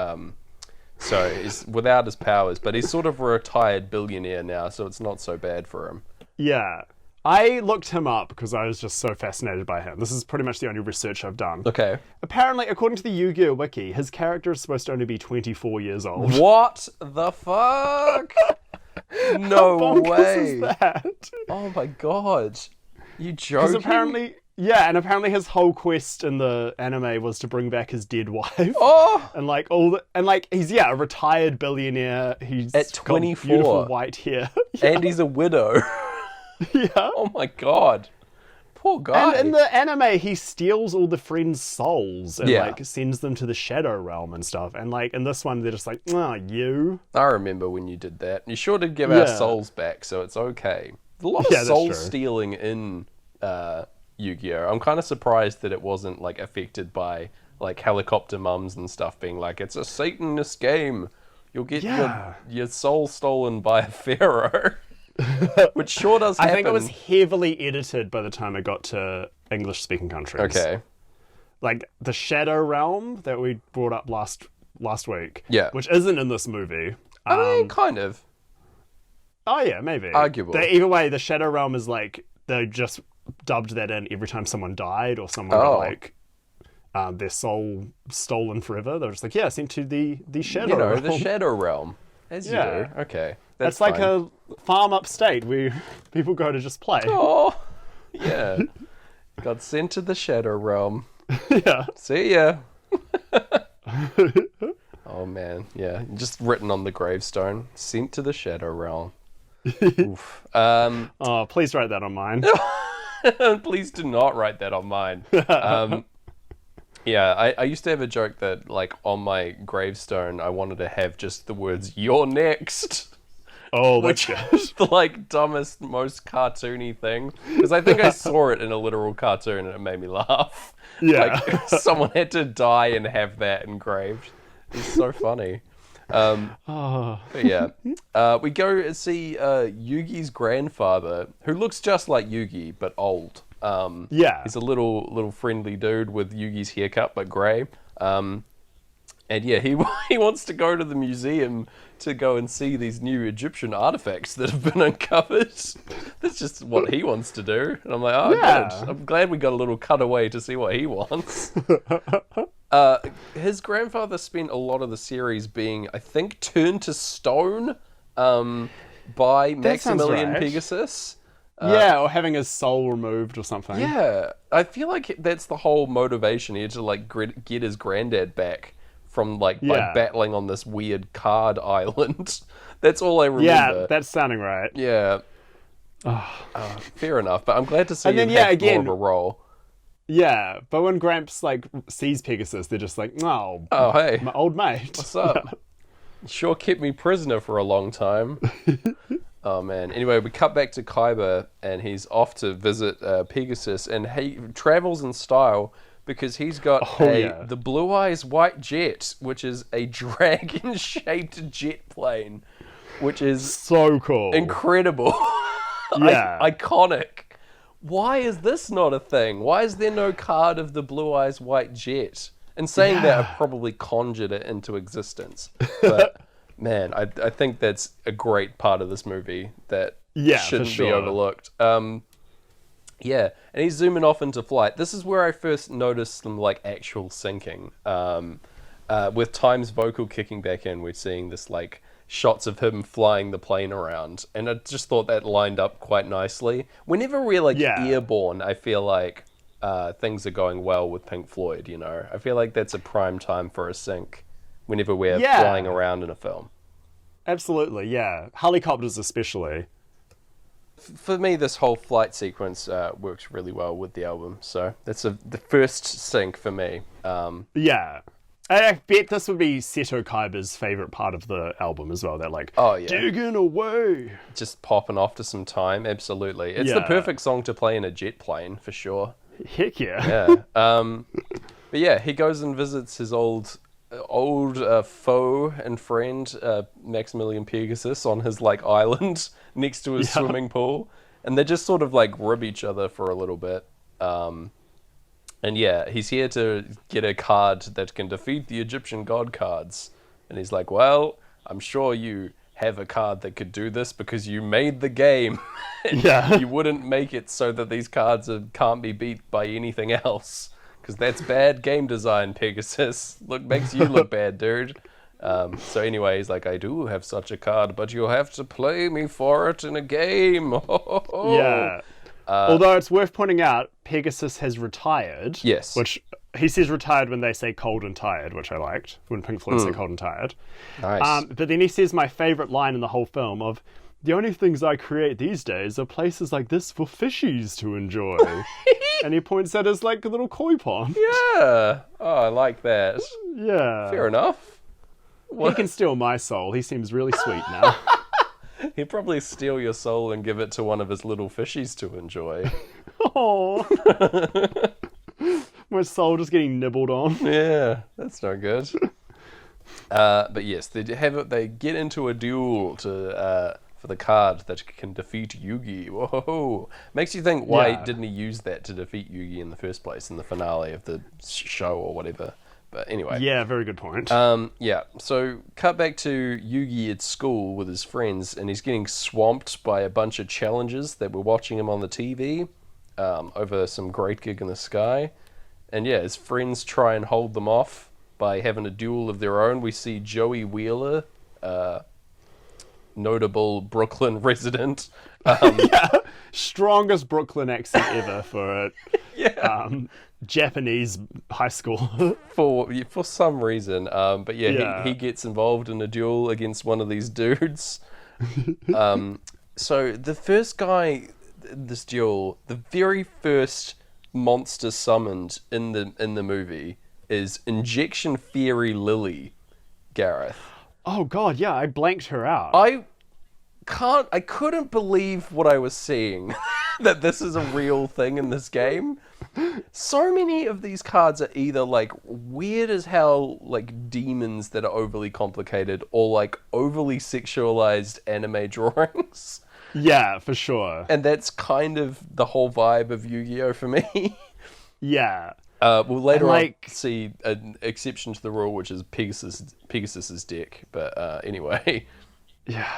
So he's without his powers, but he's sort of a retired billionaire now, so it's not so bad for him. Yeah. I looked him up because I was just so fascinated by him. This is pretty much the only research I've done. Okay. Apparently, according to the Yu-Gi-Oh! Wiki, his character is supposed to only be 24 years old. What the fuck? No How bonkers way. Is that? Oh my god. You joking? Because apparently... Yeah, and apparently his whole quest in the anime was to bring back his dead wife. Oh! And he's a retired billionaire. He's at 24. Got beautiful white hair. And he's a widow. Yeah. Oh my god. Poor guy. And in the anime, he steals all the friends' souls and sends them to the Shadow Realm and stuff. And in this one, they're just you. I remember when you did that. You sure did give our souls back, so it's okay. There's a lot of soul stealing in Yu-Gi-Oh! I'm kind of surprised that it wasn't affected by helicopter mums and stuff being it's a Satanist game. You'll get your soul stolen by a pharaoh. Which sure does happen. I think it was heavily edited by the time it got to English-speaking countries. Okay. The Shadow Realm that we brought up last week. Yeah. Which isn't in this movie. I mean, kind of. Oh yeah, maybe. Arguable. Either way, the Shadow Realm is they just dubbed that in every time someone died or someone got their soul stolen forever. They were just sent to the Shadow Realm. The Shadow Realm. As you do. Okay. That's fine. A farm upstate where people go to just play. Oh, yeah. Got sent to the Shadow Realm. Yeah. See ya. Oh, man. Yeah. Just written on the gravestone. Sent to the Shadow Realm. Oof. Please write that on mine. Please do not write that on mine. Yeah, I used to have a joke that, on my gravestone, I wanted to have just the words, "You're next." Oh, that's good. Which is the, dumbest, most cartoony thing. Because I think I saw it in a literal cartoon and it made me laugh. Yeah. Someone had to die and have that engraved. It's so funny. But yeah. We go see Yugi's grandfather, who looks just like Yugi, but old. He's a little friendly dude with Yugi's haircut, but grey. And yeah, he wants to go to the museum to go and see these new Egyptian artifacts that have been uncovered. That's just what he wants to do. And I'm like, oh, good. I'm glad we got a little cutaway to see what he wants. His grandfather spent a lot of the series being, I think, turned to stone by Maximilian Pegasus. Or having his soul removed or something. Yeah, I feel like that's the whole motivation here, to like get his granddad back from by battling on this weird card island. That's all I remember. Yeah, that's sounding right. Yeah. Fair enough, but I'm glad to see him have more of a role. Yeah, but when Gramps sees Pegasus, they're just like, oh hey, my old mate. What's up? Sure kept me prisoner for a long time. Oh man. Anyway, we cut back to Kaiba, and he's off to visit Pegasus, and he travels in style because he's got the Blue Eyes White Jet, which is a dragon-shaped jet plane, which is so cool, incredible, iconic. Why is this not a thing? Why is there no card of the Blue Eyes White Jet? And saying that, I've probably conjured it into existence. But man, I think that's a great part of this movie that shouldn't be overlooked. And he's zooming off into flight. This is where I first noticed some actual syncing. With Time's vocal kicking back in, we're seeing this shots of him flying the plane around, and I just thought that lined up quite nicely. Whenever we're airborne, I feel like things are going well with Pink Floyd. I feel like that's a prime time for a sync. Whenever we're flying around in a film. Absolutely, yeah. Helicopters especially. For me, this whole flight sequence works really well with the album. So that's the first sync for me. I bet this would be Seto Kaiba's favourite part of the album as well. That digging away. Just popping off to some time, absolutely. It's the perfect song to play in a jet plane, for sure. Heck yeah. Yeah. But yeah, he goes and visits his old foe and friend Maximilian Pegasus on his island next to his swimming pool, and they just sort of rib each other for a little bit. And yeah, he's here to get a card that can defeat the Egyptian god cards, and he's like, well, I'm sure you have a card that could do this because you made the game. And you wouldn't make it so that these cards can't be beat by anything else. Because that's bad game design, Pegasus. Makes you look bad, dude. So anyway, he's like, I do have such a card, but you'll have to play me for it in a game. Yeah. Although it's worth pointing out, Pegasus has retired. Yes. Which he says retired when they say cold and tired, which I liked, when Pink Floyd say cold and tired. Nice. But then he says my favourite line in the whole film of, the only things I create these days are places like this for fishies to enjoy. And he points at his little koi pond. Yeah. Oh, I like that. Yeah. Fair enough. He can steal my soul. He seems really sweet now. He'd probably steal your soul and give it to one of his little fishies to enjoy. Oh. My soul just getting nibbled on. Yeah, that's no good. But yes, they get into a duel for the card that can defeat Yugi. Whoa! Makes you think, why didn't he use that to defeat Yugi in the first place in the finale of the show or whatever? But anyway. Yeah, very good point. So cut back to Yugi at school with his friends, and he's getting swamped by a bunch of challenges that were watching him on the TV over some Great Gig in the Sky. And yeah, his friends try and hold them off by having a duel of their own. We see Joey Wheeler, notable Brooklyn resident. Strongest Brooklyn accent ever for a Japanese high school. for some reason. But he gets involved in a duel against one of these dudes. So the first guy in this duel, the very first monster summoned in the movie is Injection Fairy Lily, Gareth. Oh god, yeah, I blanked her out. I couldn't believe what I was seeing. That this is a real thing in this game. So many of these cards are either weird as hell, demons that are overly complicated, or overly sexualized anime drawings. Yeah, for sure. And that's kind of the whole vibe of Yu-Gi-Oh for me. Yeah. We'll later on see an exception to the rule, which is Pegasus's deck. But anyway. Yeah.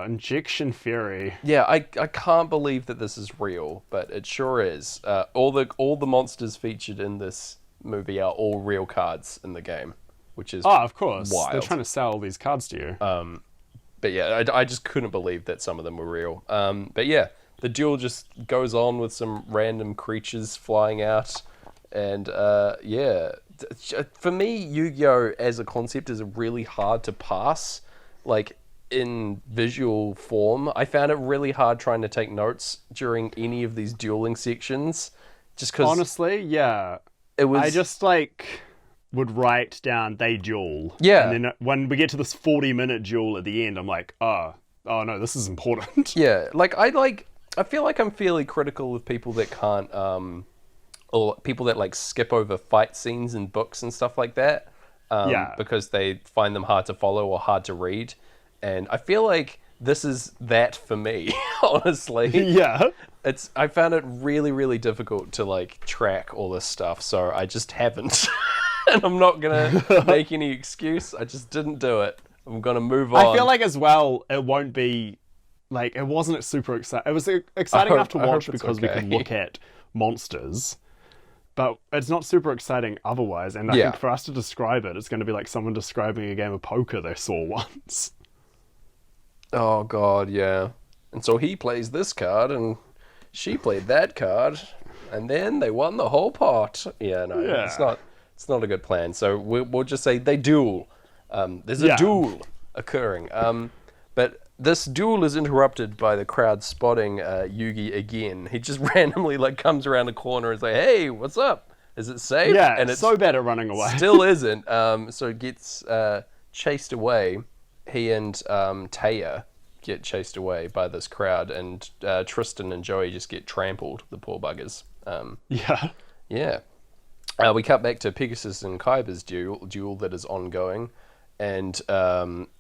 Injection Fury. Yeah, I can't believe that this is real, but it sure is. All the monsters featured in this movie are all real cards in the game, which is of course. wild. They're trying to sell all these cards to you. But yeah, I just couldn't believe that some of them were real. But yeah, the duel just goes on with some random creatures flying out, and yeah, for me, Yu-Gi-Oh as a concept is really hard to pass. Like, in visual form, I found it really hard trying to take notes during any of these dueling sections, just because honestly, yeah, it was. I just would write down they duel, yeah, and then when we get to this 40-minute duel at the end, I'm like, oh no, this is important. Yeah, I feel like I'm fairly critical of people that can't, or people that skip over fight scenes in books and stuff like that, because they find them hard to follow or hard to read. And I feel like this is that for me, honestly. Yeah. I found it really, really difficult to track all this stuff, so I just haven't. And I'm not gonna make any excuse. I just didn't do it. I'm gonna move on. I feel like as well, it won't be it wasn't super exciting. It was exciting enough to watch because we could look at monsters, but it's not super exciting otherwise. And I think for us to describe it, it's going to be like someone describing a game of poker they saw once. Oh god, yeah. And so he plays this card, and she played that card, and then they won the whole pot. Yeah, no, it's not a good plan. So we'll just say they duel. There's a duel occurring. But this duel is interrupted by the crowd spotting Yugi again. He just randomly comes around the corner and is like, "Hey, what's up? Is it safe?" Yeah, and it's so bad at running away. Still isn't. So it gets chased away. He and Taya get chased away by this crowd, and Tristan and Joey just get trampled, the poor buggers. Yeah. We cut back to Pegasus and Kaiba's duel that is ongoing. And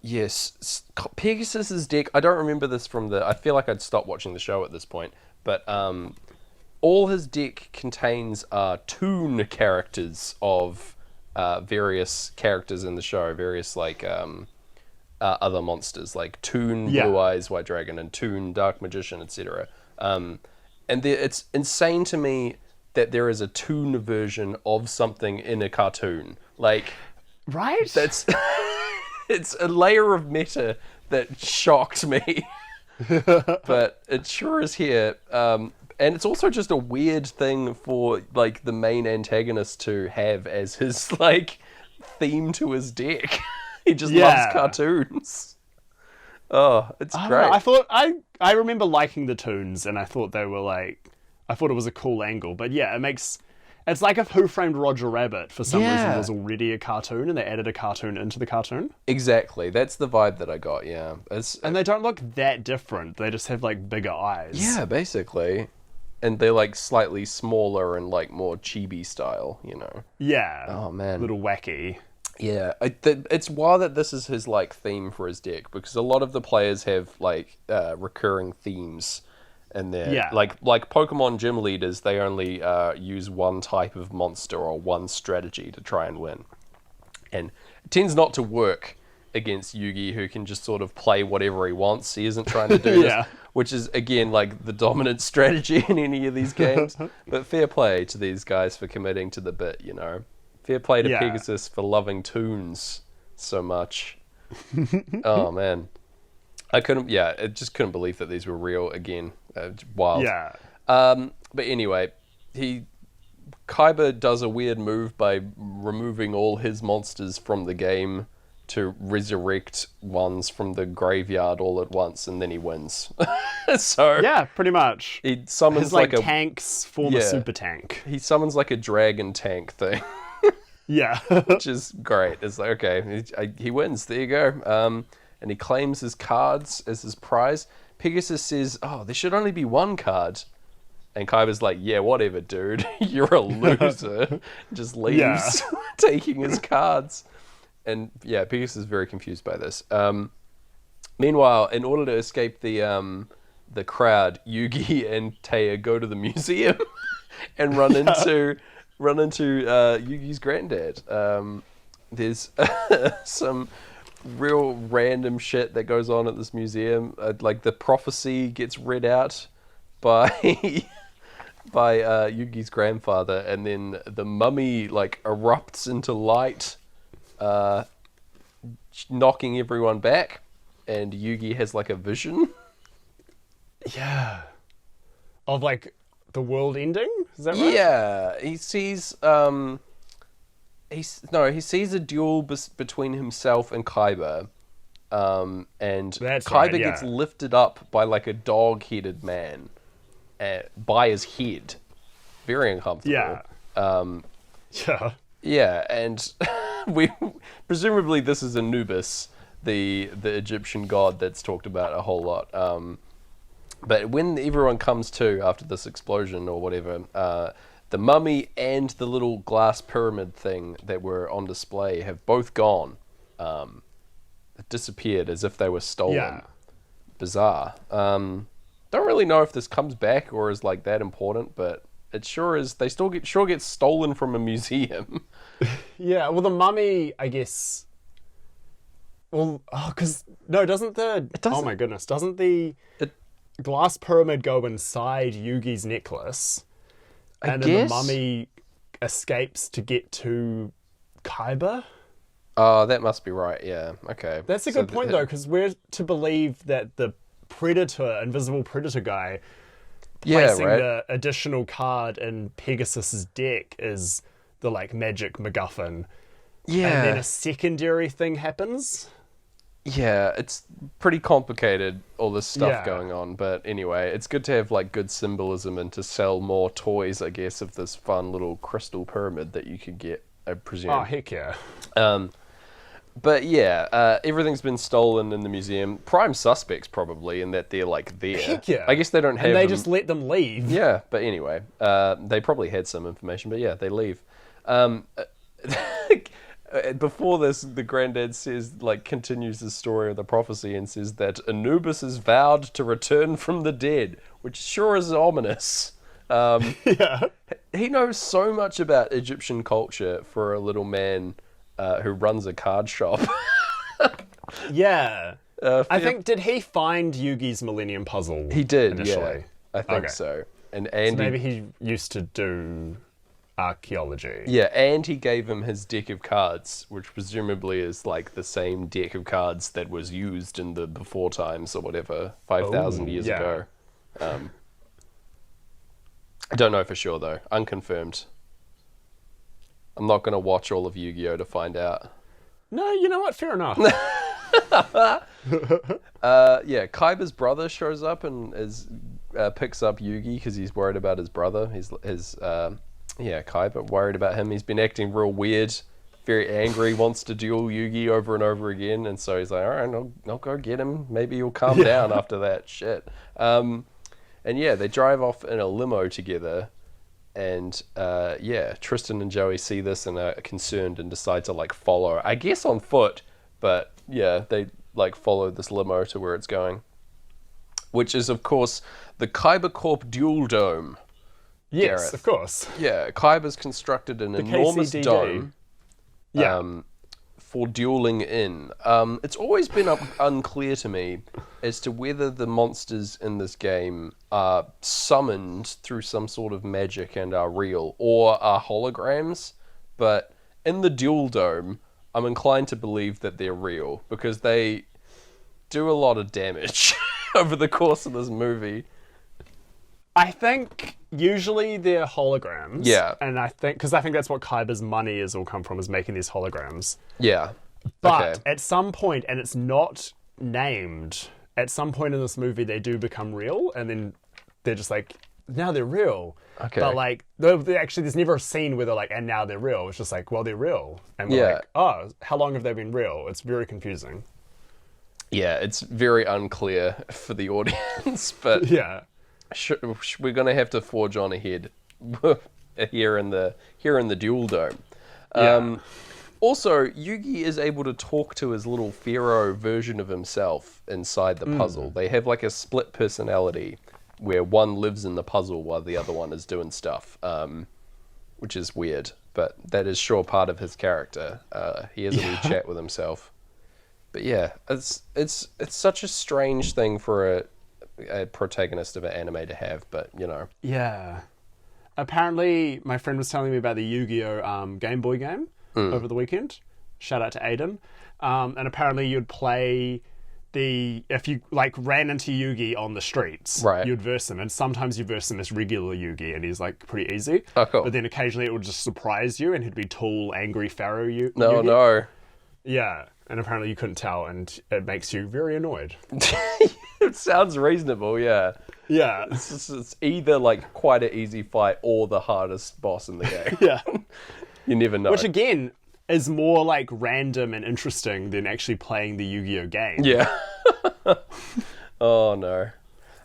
yes, Pegasus's deck, I don't remember this I feel like I'd stopped watching the show at this point, but all his deck contains toon characters of various characters in the show, various other monsters, like Toon Blue Eyes White Dragon and Toon Dark Magician, etc. And it's insane to me that there is a Toon version of something in a cartoon. Right? That's it's a layer of meta that shocked me. But it sure is here. And it's also just a weird thing for the main antagonist to have as his theme to his deck. He just loves cartoons. Oh, it's great. I thought I remember liking the toons, and I thought they were I thought it was a cool angle. But yeah, it's like if Who Framed Roger Rabbit for some reason was already a cartoon and they added a cartoon into the cartoon. Exactly. That's the vibe that I got, yeah. And they don't look that different. They just have bigger eyes. Yeah, basically. And they're slightly smaller and more chibi style, Yeah. Oh man. Little wacky. Yeah, it's wild that this is his theme for his deck, because a lot of the players have recurring themes, and they're like Pokemon gym leaders. They only use one type of monster or one strategy to try and win, and it tends not to work against Yugi, who can just sort of play whatever he wants. He isn't trying to do this, which is again the dominant strategy in any of these games. But fair play to these guys for committing to the bit, Fair play to Pegasus for loving toons so much. Oh man, I just couldn't believe that these were real again. Wild. Yeah. But anyway, Kaiba does a weird move by removing all his monsters from the game to resurrect ones from the graveyard all at once, and then he wins. So yeah, pretty much. He summons his tanks form a super tank. He summons a dragon tank thing. Yeah. Which is great. It's okay, he wins. There you go. And he claims his cards as his prize. Pegasus says, "Oh, there should only be one card." And Kaiba's like, "Yeah, whatever, dude. You're a loser." Just leaves, taking his cards. And yeah, Pegasus is very confused by this. Meanwhile, in order to escape the crowd, Yugi and Taya go to the museum and run into Yugi's granddad. There's some real random shit that goes on at this museum. Like the prophecy gets read out by Yugi's grandfather, and then the mummy like erupts into light, knocking everyone back, and Yugi has like a vision. Yeah. Of like the world ending? Is that right? Yeah, he sees he sees a duel between himself and Kaiba. And That's Kaiba right, yeah. gets lifted up by like a dog-headed man by his head. Very uncomfortable. Yeah. Yeah. Yeah, and we presumably this is Anubis, the Egyptian god that's talked about a whole lot. But when everyone comes to after this explosion or whatever, the mummy and the little glass pyramid thing that were on display have both gone. Disappeared as if they were stolen. Yeah. Bizarre. Don't really know if this comes back or is like that important, but it sure is. They still get stolen from a museum. Yeah, well, the mummy, I guess. Well, because doesn't the glass pyramid go inside Yugi's necklace, and then the mummy escapes to get to Kaiba? Oh, that must be right. Yeah. Okay. That's a good point, though, because we're to believe that the invisible predator guy, placing the additional card in Pegasus's deck is the like magic MacGuffin. Yeah. And then a secondary thing happens. Yeah, it's pretty complicated, all this stuff going on. But anyway, it's good to have like good symbolism and to sell more toys, I guess, of this fun little crystal pyramid that you could get, I presume. Oh, heck yeah. But yeah, everything's been stolen in the museum. Prime suspects probably, in that they're like there. Heck yeah. I guess they don't have And they just let them leave. Yeah, but anyway, they probably had some information, but yeah, they leave. Before this, the granddad says, like, continues the story of the prophecy and says that Anubis is vowed to return from the dead, which sure is ominous. Yeah. He knows so much about Egyptian culture for a little man who runs a card shop. Yeah. I think, did he find Yugi's Millennium Puzzle? He did, initially? Yeah. I think so. And so maybe he used to do archaeology. Yeah, and he gave him his deck of cards, which presumably is like the same deck of cards that was used in the before times or whatever, 5,000 years ago. I don't know for sure, though. Unconfirmed. I'm not going to watch all of Yu-Gi-Oh! To find out. No, you know what? Fair enough. Yeah, Kaiba's brother shows up and picks up Yugi because he's worried about his brother. Kaiba, worried about him. He's been acting real weird, very angry, wants to duel Yugi over and over again, and so he's like, all right, I'll go get him. Maybe he'll calm down after that shit. And yeah, they drive off in a limo together, and Tristan and Joey see this and are concerned and decide to like follow, I guess on foot, but yeah, they like follow this limo to where it's going, which is of course the Kaiba Corp Duel Dome. Yes, Gareth. Of course. Yeah, Kaiba's constructed an enormous KCDD. dome for dueling in. It's always been unclear to me as to whether the monsters in this game are summoned through some sort of magic and are real, or are holograms. But in the Duel Dome, I'm inclined to believe that they're real, because they do a lot of damage over the course of this movie. I think usually they're holograms. Yeah. And I think that's what Kaiba's money has all come from, is making these holograms. Yeah. But at some point, and it's not named, at some point in this movie they do become real, and then they're just like, now they're real. Okay. But like, actually there's never a scene where they're like, and now they're real. It's just like, well, they're real. And we're like, oh, how long have they been real? It's very confusing. Yeah, it's very unclear for the audience, but yeah. We're going to have to forge on ahead here in the Duel Dome. Yeah. Also, Yugi is able to talk to his little pharaoh version of himself inside the puzzle. They have like a split personality where one lives in the puzzle while the other one is doing stuff, which is weird, but that is sure part of his character. He has a little chat with himself. But yeah, it's such a strange thing for a protagonist of an anime to have, but you know. Yeah. Apparently, my friend was telling me about the Yu-Gi-Oh! Game Boy game over the weekend. Shout out to Aiden. And apparently you'd play if you like ran into Yugi on the streets, right, you'd verse him. And sometimes you verse him as regular Yugi and he's like pretty easy. Oh, cool. But then occasionally it would just surprise you and he'd be tall, angry Pharaoh Yugi. No. Yeah. And apparently you couldn't tell and it makes you very annoyed. It sounds reasonable, yeah. Yeah. It's either like quite an easy fight or the hardest boss in the game. Yeah. You never know. Which again is more like random and interesting than actually playing the Yu-Gi-Oh game. Yeah. Oh no.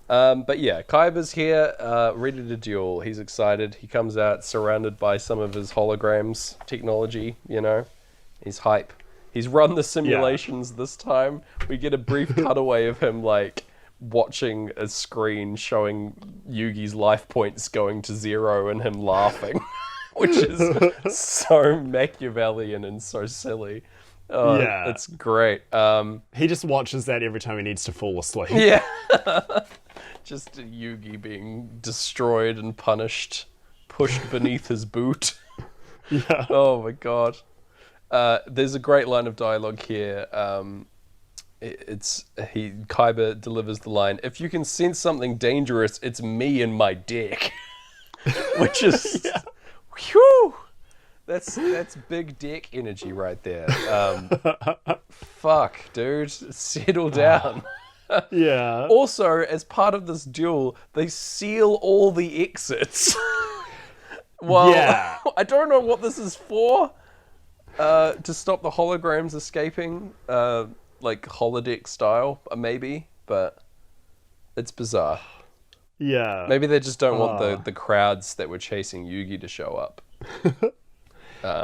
But yeah, Kaiba's here, ready to duel. He's excited. He comes out surrounded by some of his holograms technology, you know. He's hype. He's run the simulations this time. We get a brief cutaway of him like watching a screen showing Yugi's life points going to 0 and him laughing, which is so Machiavellian and so silly. Oh, yeah, it's great. He just watches that every time he needs to fall asleep. Yeah. Just Yugi being destroyed and punished, pushed beneath his boot. Yeah. Oh my god. There's a great line of dialogue here. Kaiba delivers the line, "If you can sense something dangerous, it's me and my dick," which is, whew, that's big dick energy right there. Fuck, dude, settle down. Yeah. Also, as part of this duel, they seal all the exits. Well, yeah. I don't know what this is for. To stop the holograms escaping, like holodeck style, maybe, but it's bizarre. Yeah. Maybe they just don't want the crowds that were chasing Yugi to show up.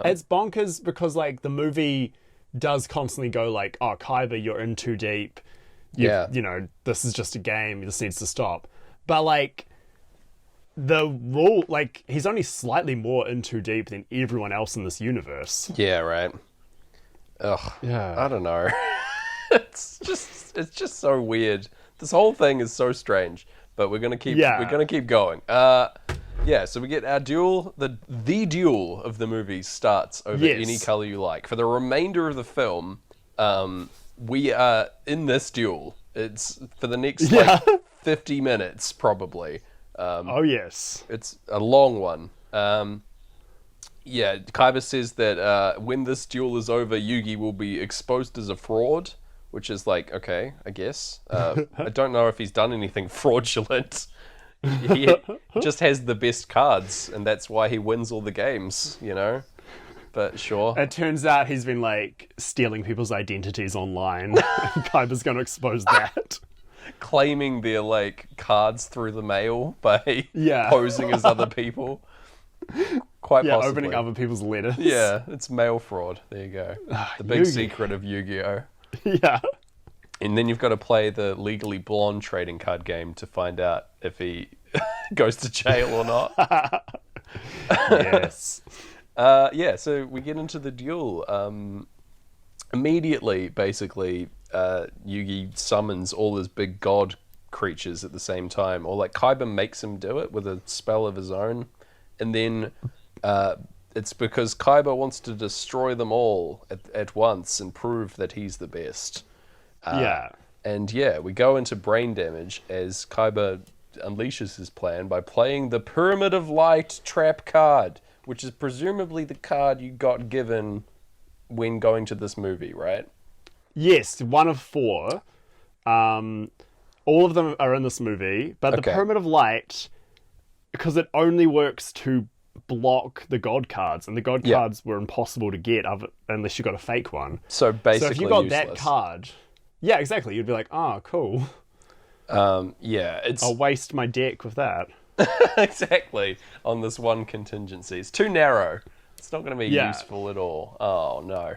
It's bonkers because like the movie does constantly go like, "Oh, Kaiba, you're in too deep. You know, this is just a game. This needs to stop." But like, the rule, like, he's only slightly more in too deep than everyone else in this universe. Yeah, right. Ugh. Yeah. I don't know. It's just so weird. This whole thing is so strange. But we're gonna keep going. So we get our duel. The duel of the movie starts over any color you like. For the remainder of the film, we are in this duel. It's for the next 50 minutes probably. Oh yes, it's a long one. Kaiba says that when this duel is over, Yugi will be exposed as a fraud, which is like, okay, I guess. I don't know if he's done anything fraudulent. He just has the best cards, and that's why he wins all the games, you know? But sure. It turns out he's been like stealing people's identities online. And Kaiba's going to expose that. Claiming their like cards through the mail by posing as other people. Quite possibly. Opening other people's letters. Yeah, it's mail fraud. There you go. The big secret of Yu-Gi-Oh! Yeah. And then you've got to play the Legally Blonde trading card game to find out if he goes to jail or not. Yes. So we get into the duel. Immediately, basically, Yugi summons all his big god creatures at the same time. Or like Kaiba makes him do it with a spell of his own. And then it's because Kaiba wants to destroy them all at once and prove that he's the best. And we go into brain damage as Kaiba unleashes his plan by playing the Pyramid of Light trap card, which is presumably the card you got given when going to this movie, right? Yes, one of 4. All of them are in this movie, but the Pyramid of Light, because it only works to block the god cards, and the god cards were impossible to get unless you got a fake one. So basically, if you got useless. that card, yeah, exactly, you'd be like, "Oh, cool." I'll waste my deck with that. Exactly, on this one contingency. It's too narrow. It's not going to be useful at all. Oh, no.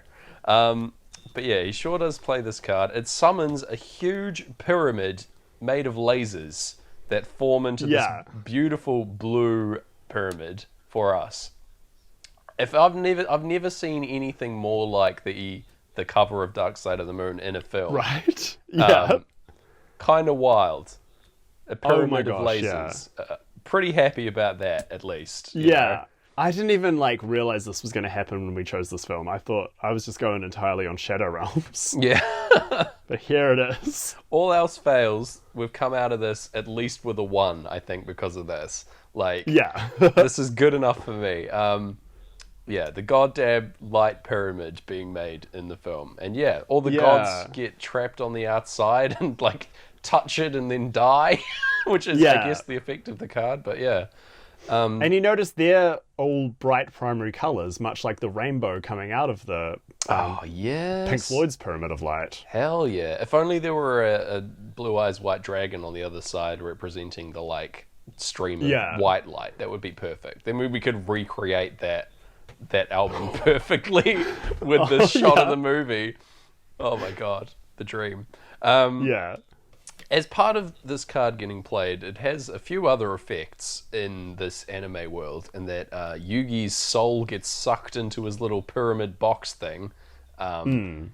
But yeah, he sure does play this card. It summons a huge pyramid made of lasers that form into this beautiful blue pyramid for us. I've never seen anything more like the cover of Dark Side of the Moon in a film. Right? Yeah. Kind of wild. A pyramid of lasers. Pretty happy about that, at least. You know? I didn't even realize this was going to happen when we chose this film. I thought I was just going entirely on Shadow Realms. Yeah. But here it is. All else fails, we've come out of this at least with a 1, I think, because of this. This is good enough for me. The goddamn light pyramid being made in the film. And all the gods get trapped on the outside and touch it and then die, which is, I guess, the effect of the card. But and you notice they're all bright primary colors, much like the rainbow coming out of the Pink Floyd's Pyramid of Light. Hell yeah. If only there were a Blue Eyes White Dragon on the other side representing the stream of white light. That would be perfect. Then we could recreate that album perfectly with this shot of the movie. Oh my god, the dream. As part of this card getting played, it has a few other effects in this anime world, in that Yugi's soul gets sucked into his little pyramid box thing. And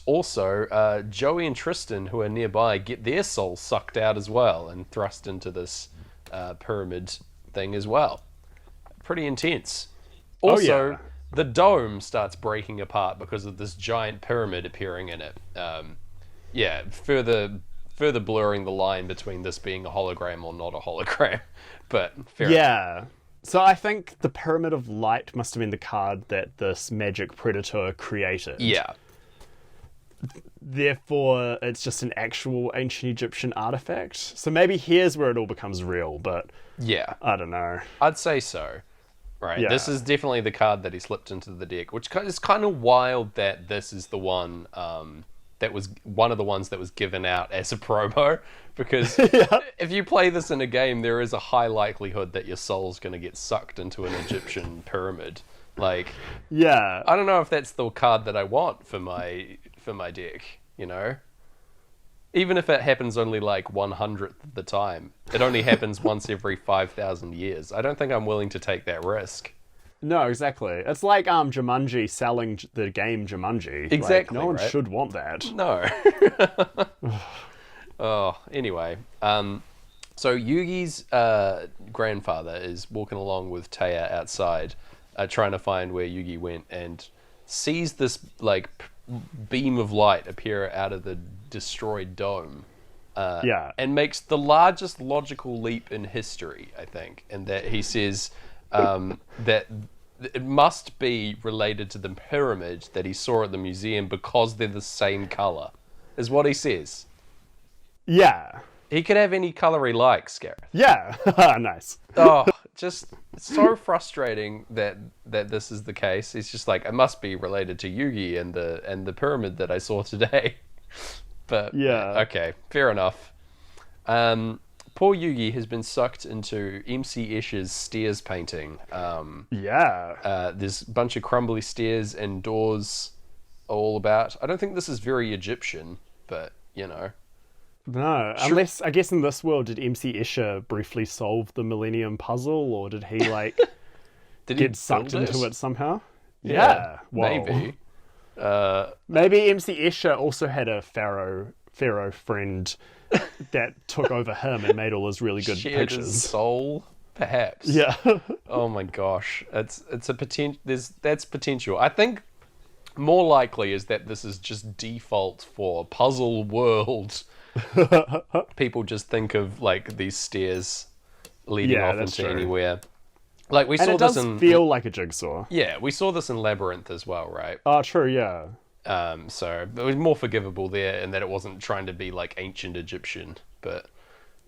also, Joey and Tristan, who are nearby, get their souls sucked out as well and thrust into this pyramid thing as well. Pretty intense. Also, the dome starts breaking apart because of this giant pyramid appearing in it. Further blurring the line between this being a hologram or not a hologram. But fair enough. So I think the Pyramid of Light must have been the card that this magic predator created. Yeah. Therefore, it's just an actual ancient Egyptian artifact. So maybe here's where it all becomes real, but I don't know. I'd say so. Right. Yeah. This is definitely the card that he slipped into the deck, which is kind of wild that this is the one that was one of the ones that was given out as a promo, because if you play this in a game, there is a high likelihood that your soul's going to get sucked into an Egyptian pyramid. I don't know if that's the card that I want for my deck, you know? Even if it happens only 1/100th of the time. It only happens once every 5,000 years. I don't think I'm willing to take that risk. No, exactly. It's like Jumanji selling the game Jumanji. Exactly. No one should want that. No. Anyway. So Yugi's grandfather is walking along with Taya outside, trying to find where Yugi went, and sees this beam of light appear out of the destroyed dome. And makes the largest logical leap in history, I think, and that he says that it must be related to the pyramid that he saw at the museum because they're the same color, is what he says. Yeah. He could have any color he likes, Gareth. Yeah. Nice. Just so frustrating that this is the case. It's just it must be related to Yugi and the pyramid that I saw today. But okay, fair enough. Poor Yugi has been sucked into MC Escher's stairs painting. There's a bunch of crumbly stairs and doors all about. I don't think this is very Egyptian, but you know. No, unless I guess in this world, did MC Escher briefly solve the Millennium Puzzle, or did he did get sucked into it somehow? Yeah, maybe. Maybe MC Escher also had a pharaoh friend that took over him and made all his really good pictures. His soul, perhaps. Yeah. Oh my gosh, it's a potential. That's potential. I think more likely is that this is just default for puzzle world. People just think of these stairs leading off into anywhere. We saw this in. It does feel like a jigsaw. Yeah, we saw this in Labyrinth as well, right? Oh, true. Yeah. So it was more forgivable there, in that it wasn't trying to be ancient Egyptian. But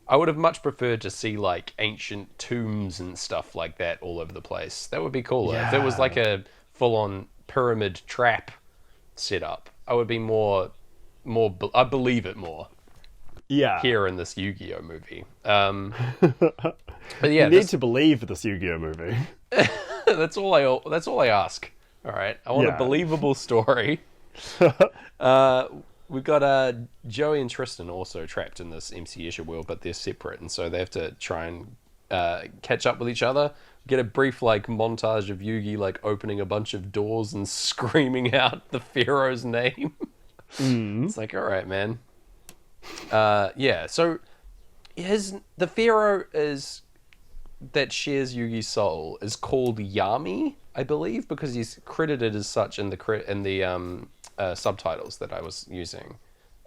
I would have much preferred to see ancient tombs and stuff like that all over the place. That would be cooler. If it was a full-on pyramid trap setup, I would be more. I believe it more. Yeah. Here in this Yu-Gi-Oh movie. But yeah, you need to believe this Yu-Gi-Oh movie. That's all I ask. All right, I want a believable story. We've got Joey and Tristan also trapped in this MC Escher world, but they're separate, and so they have to try and catch up with each other. Get a brief montage of Yugi opening a bunch of doors and screaming out the Pharaoh's name. It's all right, man. So the Pharaoh that shares Yugi's soul is called Yami, I believe, because he's credited as such in the subtitles that I was using.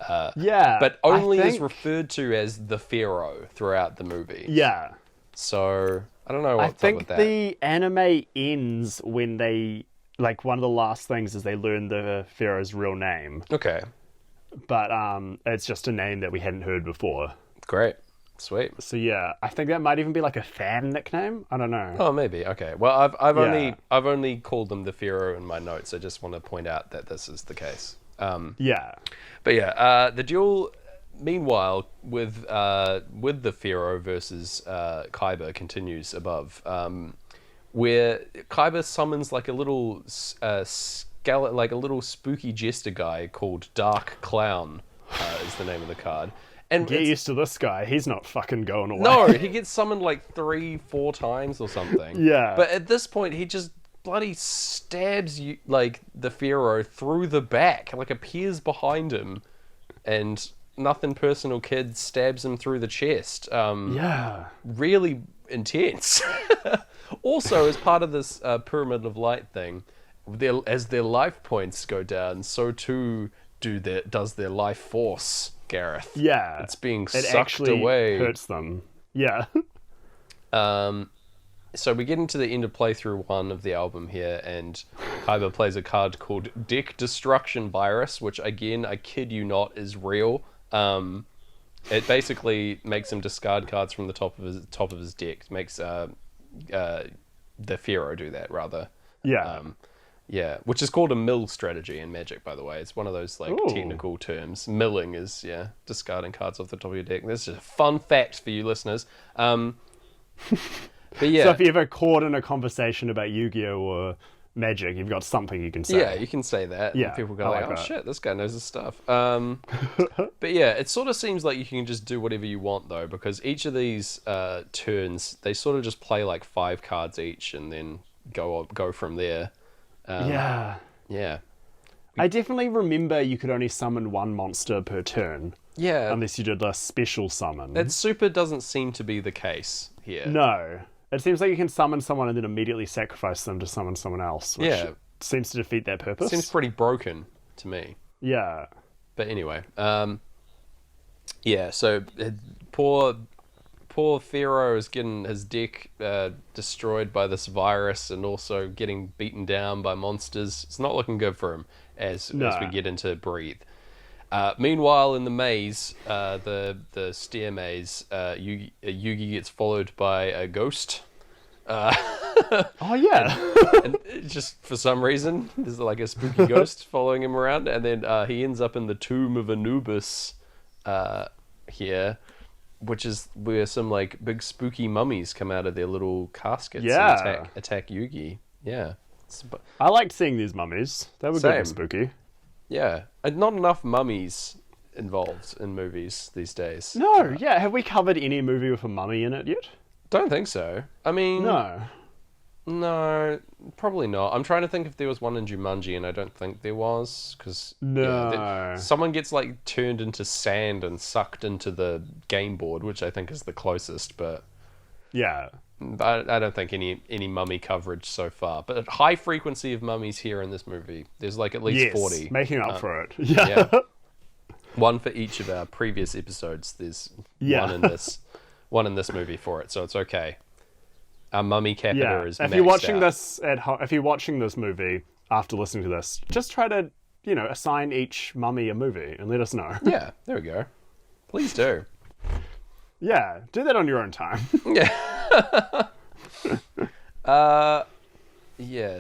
But only is referred to as the Pharaoh throughout the movie. Yeah. So I don't know what's up with that. I think the anime ends when they one of the last things is they learn the Pharaoh's real name. Okay. But it's just a name that we hadn't heard before. Great. Sweet. So yeah, I think that might even be a fan nickname. I don't know. Oh, maybe. Okay. Well, I've only called them the Pharaoh in my notes. I just want to point out that this is the case. But the duel, meanwhile, with the Pharaoh versus Kaiba continues above, where Kaiba summons a little a little spooky jester guy called Dark Clown, is the name of the card. And get used to this guy. He's not fucking going away. No, he gets summoned 3-4 times or something. Yeah. But at this point, he just bloody stabs you the Pharaoh through the back, appears behind him, and Nothing Personal Kid stabs him through the chest. Really intense. Also, as part of this Pyramid of Light thing, as their life points go down, so too does their life force, Gareth. Yeah. It's being sucked away. It hurts them. Yeah. So we get into the end of playthrough 1 of the album here, and Kaiba plays a card called Deck Destruction Virus, which again, I kid you not, is real. It basically makes him discard cards from the top of his deck. It makes the Pharaoh do that, rather. Yeah. Which is called a mill strategy in Magic, by the way. It's one of those technical terms. Milling is discarding cards off the top of your deck. This is a fun fact for you listeners. But yeah. So if you're ever caught in a conversation about Yu-Gi-Oh or Magic, you've got something you can say. Yeah, you can say that. Yeah, and people go oh that. Shit, this guy knows his stuff. But yeah, it sort of seems like you can just do whatever you want though, because each of these turns, they sort of just play 5 cards each and then go from there. Yeah. I definitely remember you could only summon 1 monster per turn. Yeah. Unless you did a special summon. That super doesn't seem to be the case here. No. It seems like you can summon someone and then immediately sacrifice them to summon someone else, which seems to defeat their purpose. Seems pretty broken to me. Yeah. But anyway, so poor Pharaoh is getting his deck destroyed by this virus and also getting beaten down by monsters. It's not looking good for him as we get into Breathe. Meanwhile, in the maze, the stair maze, Yugi gets followed by a ghost. Oh yeah. And just for some reason, there's a spooky ghost following him around, and then he ends up in the tomb of Anubis here, which is where some big spooky mummies come out of their little caskets and attack Yugi. Yeah. I liked seeing these mummies. They were good and spooky. Yeah, and not enough mummies involved in movies these days. No, have we covered any movie with a mummy in it yet? Don't think so. I mean... No, probably not. I'm trying to think if there was one in Jumanji, and I don't think there was, because... No. Someone gets, turned into sand and sucked into the game board, which I think is the closest, but... Yeah. I don't think any mummy coverage so far, but a high frequency of mummies here in this movie. There's at least 40. Making up for it. Yeah. One for each of our previous episodes. There's one in this movie for it, so it's okay. Our mummy capita is if maxed you're watching out. this at home, if you're watching this movie after listening to this, just try to assign each mummy a movie and let us know. Yeah, there we go. Please do. Yeah, do that on your own time. Yeah.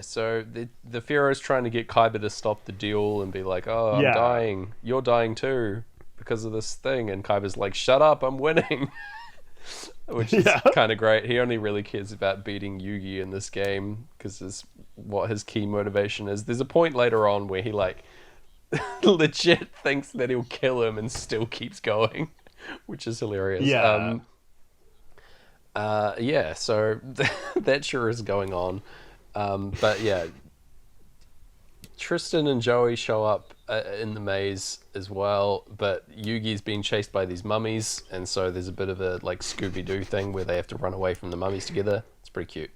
So the Pharaoh's trying to get Kaiba to stop the duel and be like, "Oh, I'm dying. You're dying too because of this thing." And Kaiba's like, "Shut up, I'm winning." which is kind of great. He only really cares about beating Yugi in this game because is what his key motivation is. There's a point later on where he like legit thinks that he'll kill him and still keeps going, which is hilarious. So that sure is going on. But yeah, Tristan and Joey show up in the maze as well, but Yugi's being chased by these mummies, and so there's a bit of a like Scooby-Doo thing where they have to run away from the mummies together. It's pretty cute.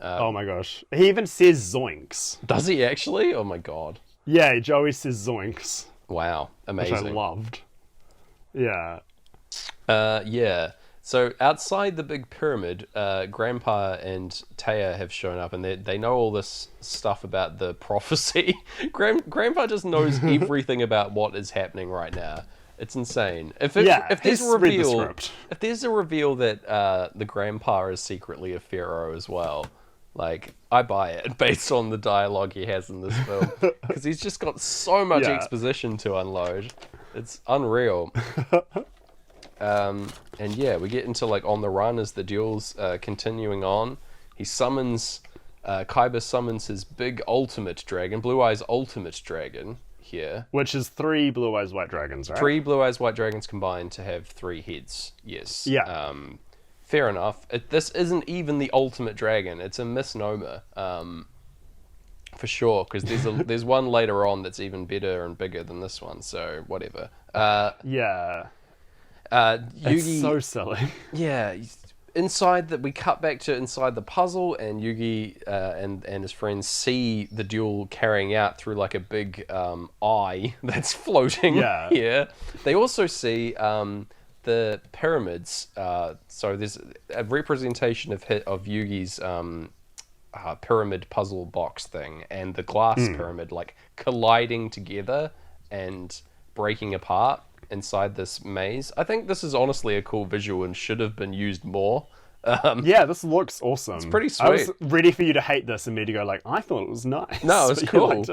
Oh my gosh. He even says zoinks. Does he actually? Oh my god. Yeah, Joey says zoinks. Wow. Amazing. Which I loved. Yeah. Yeah. So outside the big pyramid, Grandpa and Taya have shown up, and they know all this stuff about the prophecy. Grandpa just knows everything about what is happening right now. It's insane. If there's a reveal that the Grandpa is secretly a pharaoh as well, like I buy it based on the dialogue he has in this film, because he's just got so much exposition to unload. It's unreal. And yeah, we get into like on the run as the duel's continuing on. He summons, Kaiba summons his big ultimate dragon, Blue Eyes Ultimate Dragon here. Which is 3 Blue Eyes White Dragons, right? 3 Blue Eyes White Dragons combined to have 3 heads, yes. Yeah. Fair enough. This isn't even the ultimate dragon, it's a misnomer. For sure, because there's one later on that's even better and bigger than this one, so whatever. Yeah. Yugi, it's so silly. Yeah, we cut back to inside the puzzle, and Yugi and his friends see the duel carrying out through like a big eye that's floating here. They also see the pyramids. So there's a representation of Yugi's pyramid puzzle box thing and the glass pyramid like colliding together and breaking apart inside this maze. I think this is honestly a cool visual and should have been used more. Yeah, this looks awesome. It's pretty sweet. I was ready for you to hate this and me to go like, I thought it was nice. No, it was cool. It's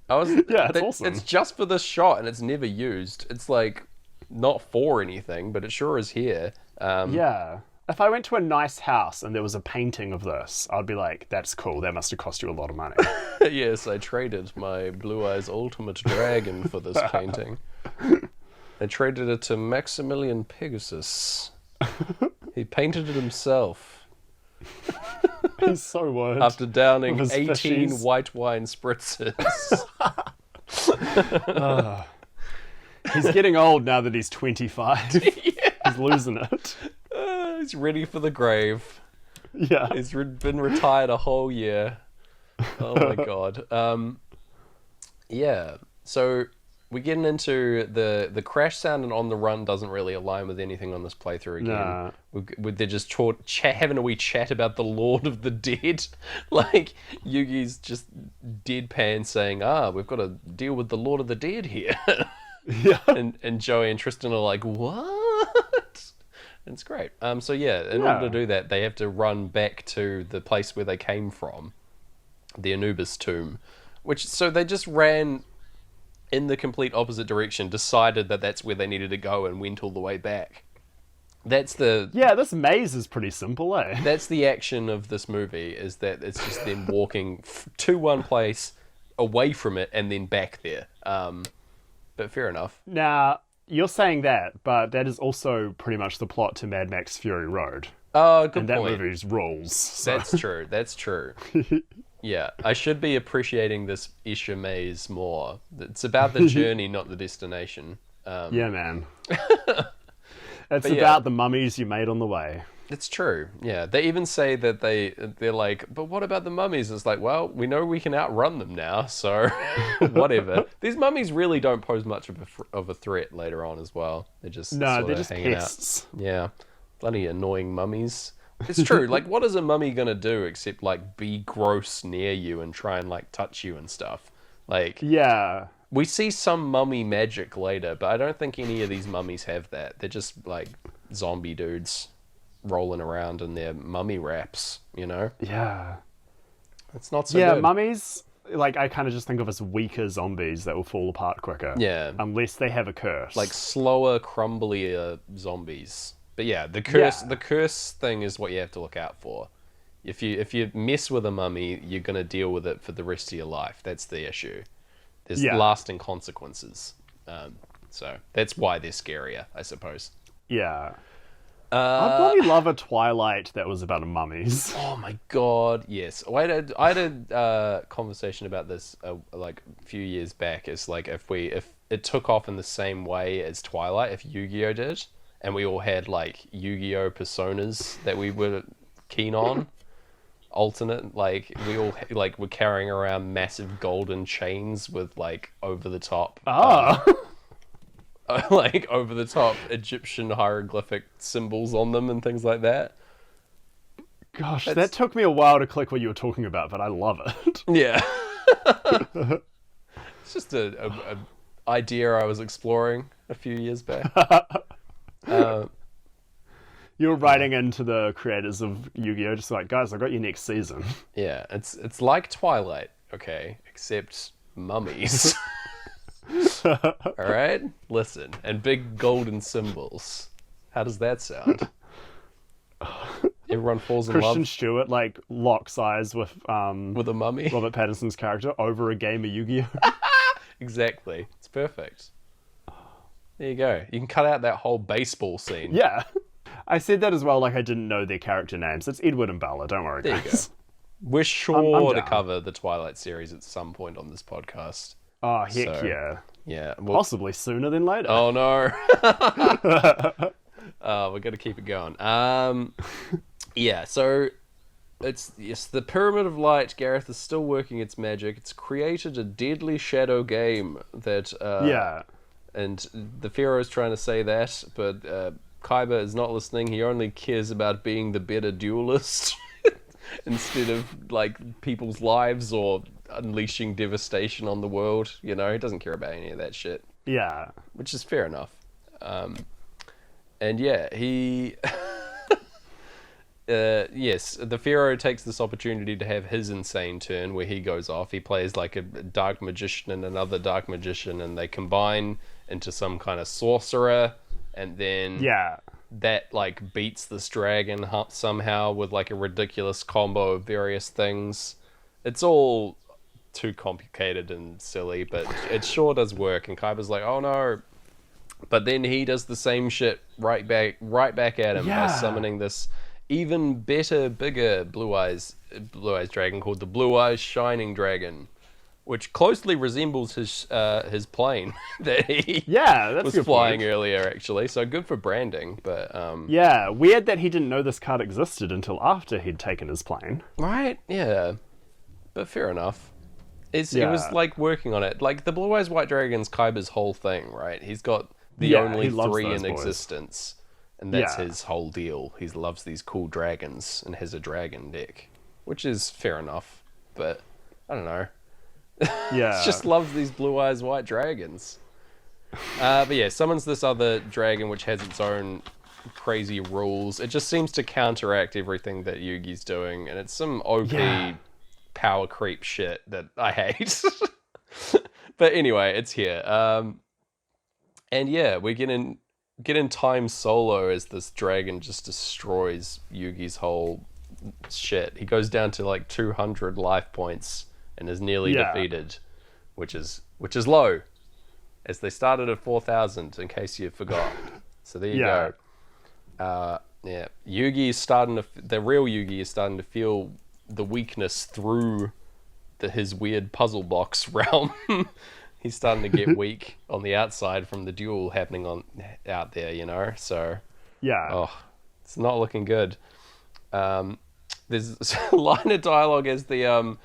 awesome. It's just for this shot and it's never used. It's like not for anything, but it sure is here. Yeah. If I went to a nice house and there was a painting of this, I'd be like, that's cool. That must have cost you a lot of money. Yes, I traded my Blue Eyes Ultimate Dragon for this painting. I traded it to Maximilian Pegasus. He painted it himself. He's so wood. After downing 18 fishies. White wine spritzers. He's getting old now that he's 25. Yeah. He's losing it. He's ready for the grave. Yeah. He's been retired a whole year. Oh my god. Yeah. So we're getting into the crash sound, and on the run doesn't really align with anything on this playthrough again. Nah. They're just having a wee chat about the Lord of the Dead. Like, Yugi's just deadpan saying, we've got to deal with the Lord of the Dead here. Yeah. And Joey and Tristan are like, what? It's great. So yeah, in order to do that, they have to run back to the place where they came from, the Anubis tomb. So they just ran in the complete opposite direction, decided that that's where they needed to go, and went all the way back. This maze is pretty simple, eh? That's the action of this movie, is that it's just them walking to one place, away from it, and then back there. But fair enough. Now, you're saying that, but that is also pretty much the plot to Mad Max Fury Road. Oh, good and point. And that movie's rules. So. That's true. Yeah, I should be appreciating this Escher maze more. It's about the journey, not the destination. Yeah, man. It's about the mummies you made on the way. It's true. Yeah, they even say that they're like, but what about the mummies? It's like, well, we know we can outrun them now, so whatever. These mummies really don't pose much of a threat later on as well. They're just they're just hanging pests. out. Yeah, bloody annoying mummies. It's true. Like, what is a mummy gonna do except like be gross near you and try and like touch you and stuff? Like, yeah. We see some mummy magic later, but I don't think any of these mummies have that. They're just like zombie dudes rolling around in their mummy wraps, you know? Yeah. It's not so good. Yeah, mummies, like, I kind of just think of as weaker zombies that will fall apart quicker. Yeah. Unless they have a curse. Like slower, crumblier zombies. But yeah, the curse thing is what you have to look out for. If you mess with a mummy, you're gonna deal with it for the rest of your life. That's the issue. There's lasting consequences. So that's why they're scarier, I suppose. Yeah. I'd probably love a Twilight that was about mummies. Oh my god, yes. I had a conversation about this like a few years back. It's like if it took off in the same way as Twilight, if Yu-Gi-Oh did, and we all had like Yu-Gi-Oh personas that we were keen on, alternate, like we all like were carrying around massive golden chains with like over the top. Like over the top Egyptian hieroglyphic symbols on them and things like that. Gosh, that took me a while to click what you were talking about, but I love it. Yeah. It's just a idea I was exploring a few years back. You were writing into the creators of Yu-Gi-Oh! Just like, guys, I got you next season. Yeah, it's like Twilight, okay, except mummies. Alright? Listen. And big golden symbols. How does that sound? Everyone falls in love. Christian Stewart, like, locks eyes with a mummy? Robert Pattinson's character over a game of Yu-Gi-Oh! Exactly. It's perfect. There you go. You can cut out that whole baseball scene. Yeah. I said that as well, like I didn't know their character names. It's Edward and Bella, don't worry, there guys. You go. We're sure to cover the Twilight series at some point on this podcast. Oh, heck yeah. Yeah. Possibly sooner than later. Oh, no. We're going to keep it going. Yeah, so it's the Pyramid of Light. Gareth is still working its magic. It's created a deadly shadow game that... And the Pharaoh's trying to say that, but Kaiba is not listening. He only cares about being the better duelist instead of, like, people's lives or unleashing devastation on the world. You know, he doesn't care about any of that shit. Yeah. Which is fair enough. And yeah, he... yes, the Pharaoh takes this opportunity to have his insane turn where he goes off. He plays like a dark magician and another dark magician, and they combine into some kind of sorcerer, and then that like beats this dragon somehow with like a ridiculous combo of various things. It's all too complicated and silly, but it sure does work. And Kaiba's like, oh no. But then he does the same shit right back at him by summoning this even better, bigger blue eyes dragon called the Blue Eyes Shining Dragon, which closely resembles his plane that he was flying earlier, actually. So good for branding, but yeah, weird that he didn't know this card existed until after he'd taken his plane. Right? Yeah, but fair enough. It was like working on it. Like the Blue Eyes White Dragon's Kaiba's whole thing, right? He's got the only three in existence. And that's his whole deal. He loves these cool dragons and has a dragon deck, which is fair enough. But I don't know. Yeah, just loves these blue eyes white dragons. But yeah, summons this other dragon which has its own crazy rules. It just seems to counteract everything that Yugi's doing, and it's some OP power creep shit that I hate. But anyway, it's here. And yeah, we get in time solo as this dragon just destroys Yugi's whole shit. He goes down to like 200 life points and is nearly defeated, which is low, as they started at 4,000 in case you forgot. So there you go. Yugi is the real Yugi is starting to feel the weakness through his weird puzzle box realm. He's starting to get weak on the outside from the duel happening out there, you know. So it's not looking good. There's a line of dialogue as the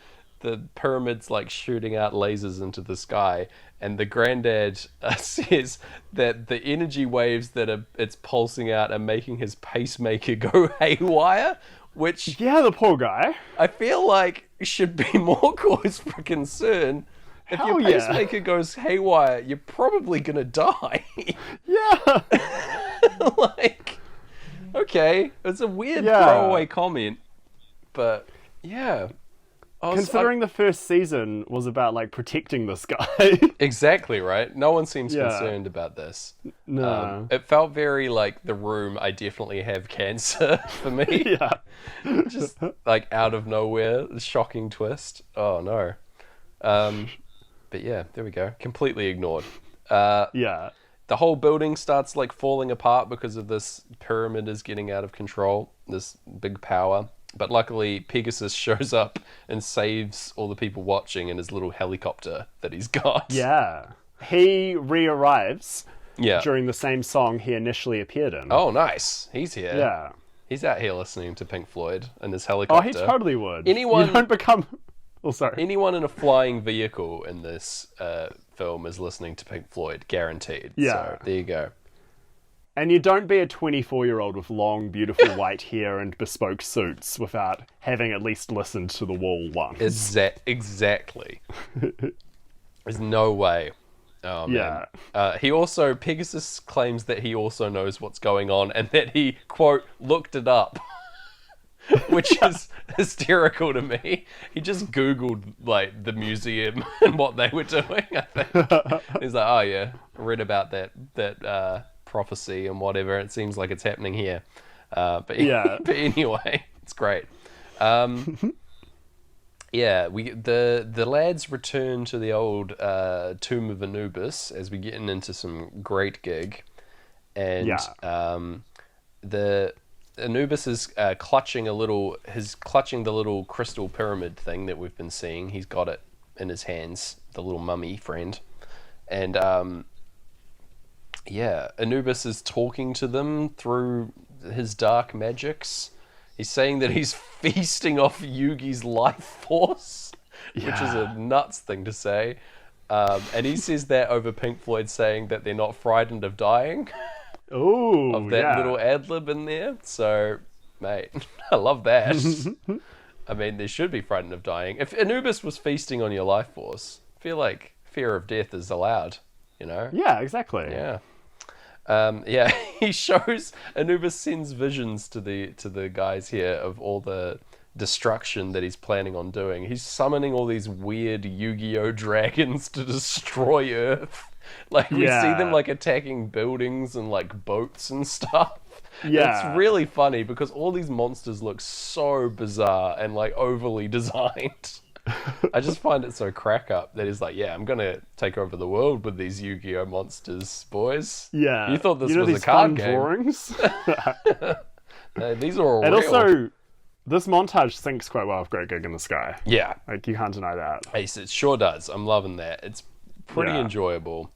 pyramid's like shooting out lasers into the sky, and the granddad says that the energy waves that it's pulsing out are making his pacemaker go haywire. Which the poor guy. I feel like should be more cause for concern. If your pacemaker goes haywire, you're probably gonna die. Yeah. Like, okay, it's a weird throwaway comment, but yeah. Considering the first season was about, like, protecting this guy. Exactly, right? No one seems concerned about this. No. It felt very like The Room, I definitely have cancer for me. Yeah. Just, like, out of nowhere, shocking twist. Oh, no. But yeah, there we go. Completely ignored. Yeah. The whole building starts, like, falling apart because of this pyramid is getting out of control. This big power. But luckily, Pegasus shows up and saves all the people watching in his little helicopter that he's got. Yeah. He re-arrives Yeah. during the same song he initially appeared in. Oh, nice. He's here. Yeah. He's out here listening to Pink Floyd in his Oh, helicopter. he totally would. Anyone- You don't become... Oh, sorry. Anyone in a flying vehicle in this film is listening to Pink Floyd, guaranteed. Yeah. So, there you go. And you don't be a 24-year-old with long, beautiful white hair and bespoke suits without having at least listened to The Wall once. Exactly. There's no way. Oh, man. Yeah. Pegasus claims that he also knows what's going on and that he, quote, looked it up. Which is hysterical to me. He just Googled, like, the museum and what they were doing, I think. He's like, oh, yeah, I read about that prophecy and whatever. It seems like it's happening here. But anyway, it's great. Yeah, the lads return to the old tomb of Anubis as we get into some great gig. And the Anubis is clutching the little crystal pyramid thing that we've been seeing. He's got it in his hands, the little mummy friend. And Anubis is talking to them through his dark magics. He's saying that he's feasting off Yugi's life force, which is a nuts thing to say. And he says that over Pink Floyd saying that they're not frightened of dying. Ooh, of that little ad-lib in there. So, mate, I love that. I mean, they should be frightened of dying. If Anubis was feasting on your life force, I feel like fear of death is allowed, you know? Yeah, exactly. Yeah. He shows, Anubis sends visions to the guys here of all the destruction that he's planning on doing. He's summoning all these weird Yu-Gi-Oh dragons to destroy Earth. Like, we see them, like, attacking buildings and, like, boats and stuff. Yeah. It's really funny because all these monsters look so bizarre and, like, overly designed. I just find it so crack up that he's like, yeah, I'm gonna take over the world with these Yu-Gi-Oh monsters, boys. Yeah. You thought this was a card game. Drawings? No, these are all and real. Also, this montage syncs quite well with Great Gig in the Sky. Yeah. Like, you can't deny that. It sure does. I'm loving that. It's pretty enjoyable.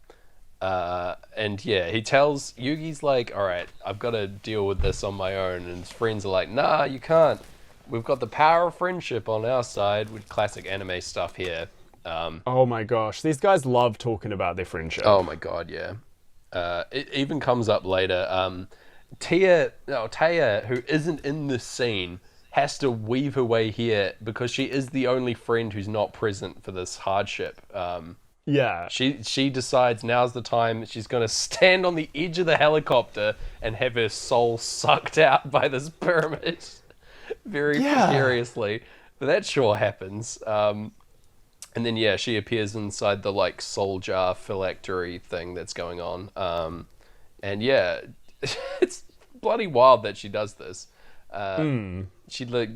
And yeah, he tells Yugi's like, all right, I've got to deal with this on my own. And his friends are like, nah, you can't. We've got the power of friendship on our side with classic anime stuff here. Oh my gosh, these guys love talking about their friendship. Oh my god, yeah. It even comes up later. Taya, who isn't in this scene, has to weave her way here because she is the only friend who's not present for this hardship. She decides now's the time that she's going to stand on the edge of the helicopter and have her soul sucked out by this pyramid. Very precariously. But that sure happens. And then, she appears inside the, like, soul jar phylactery thing that's going on. It's bloody wild that she does this. She, like,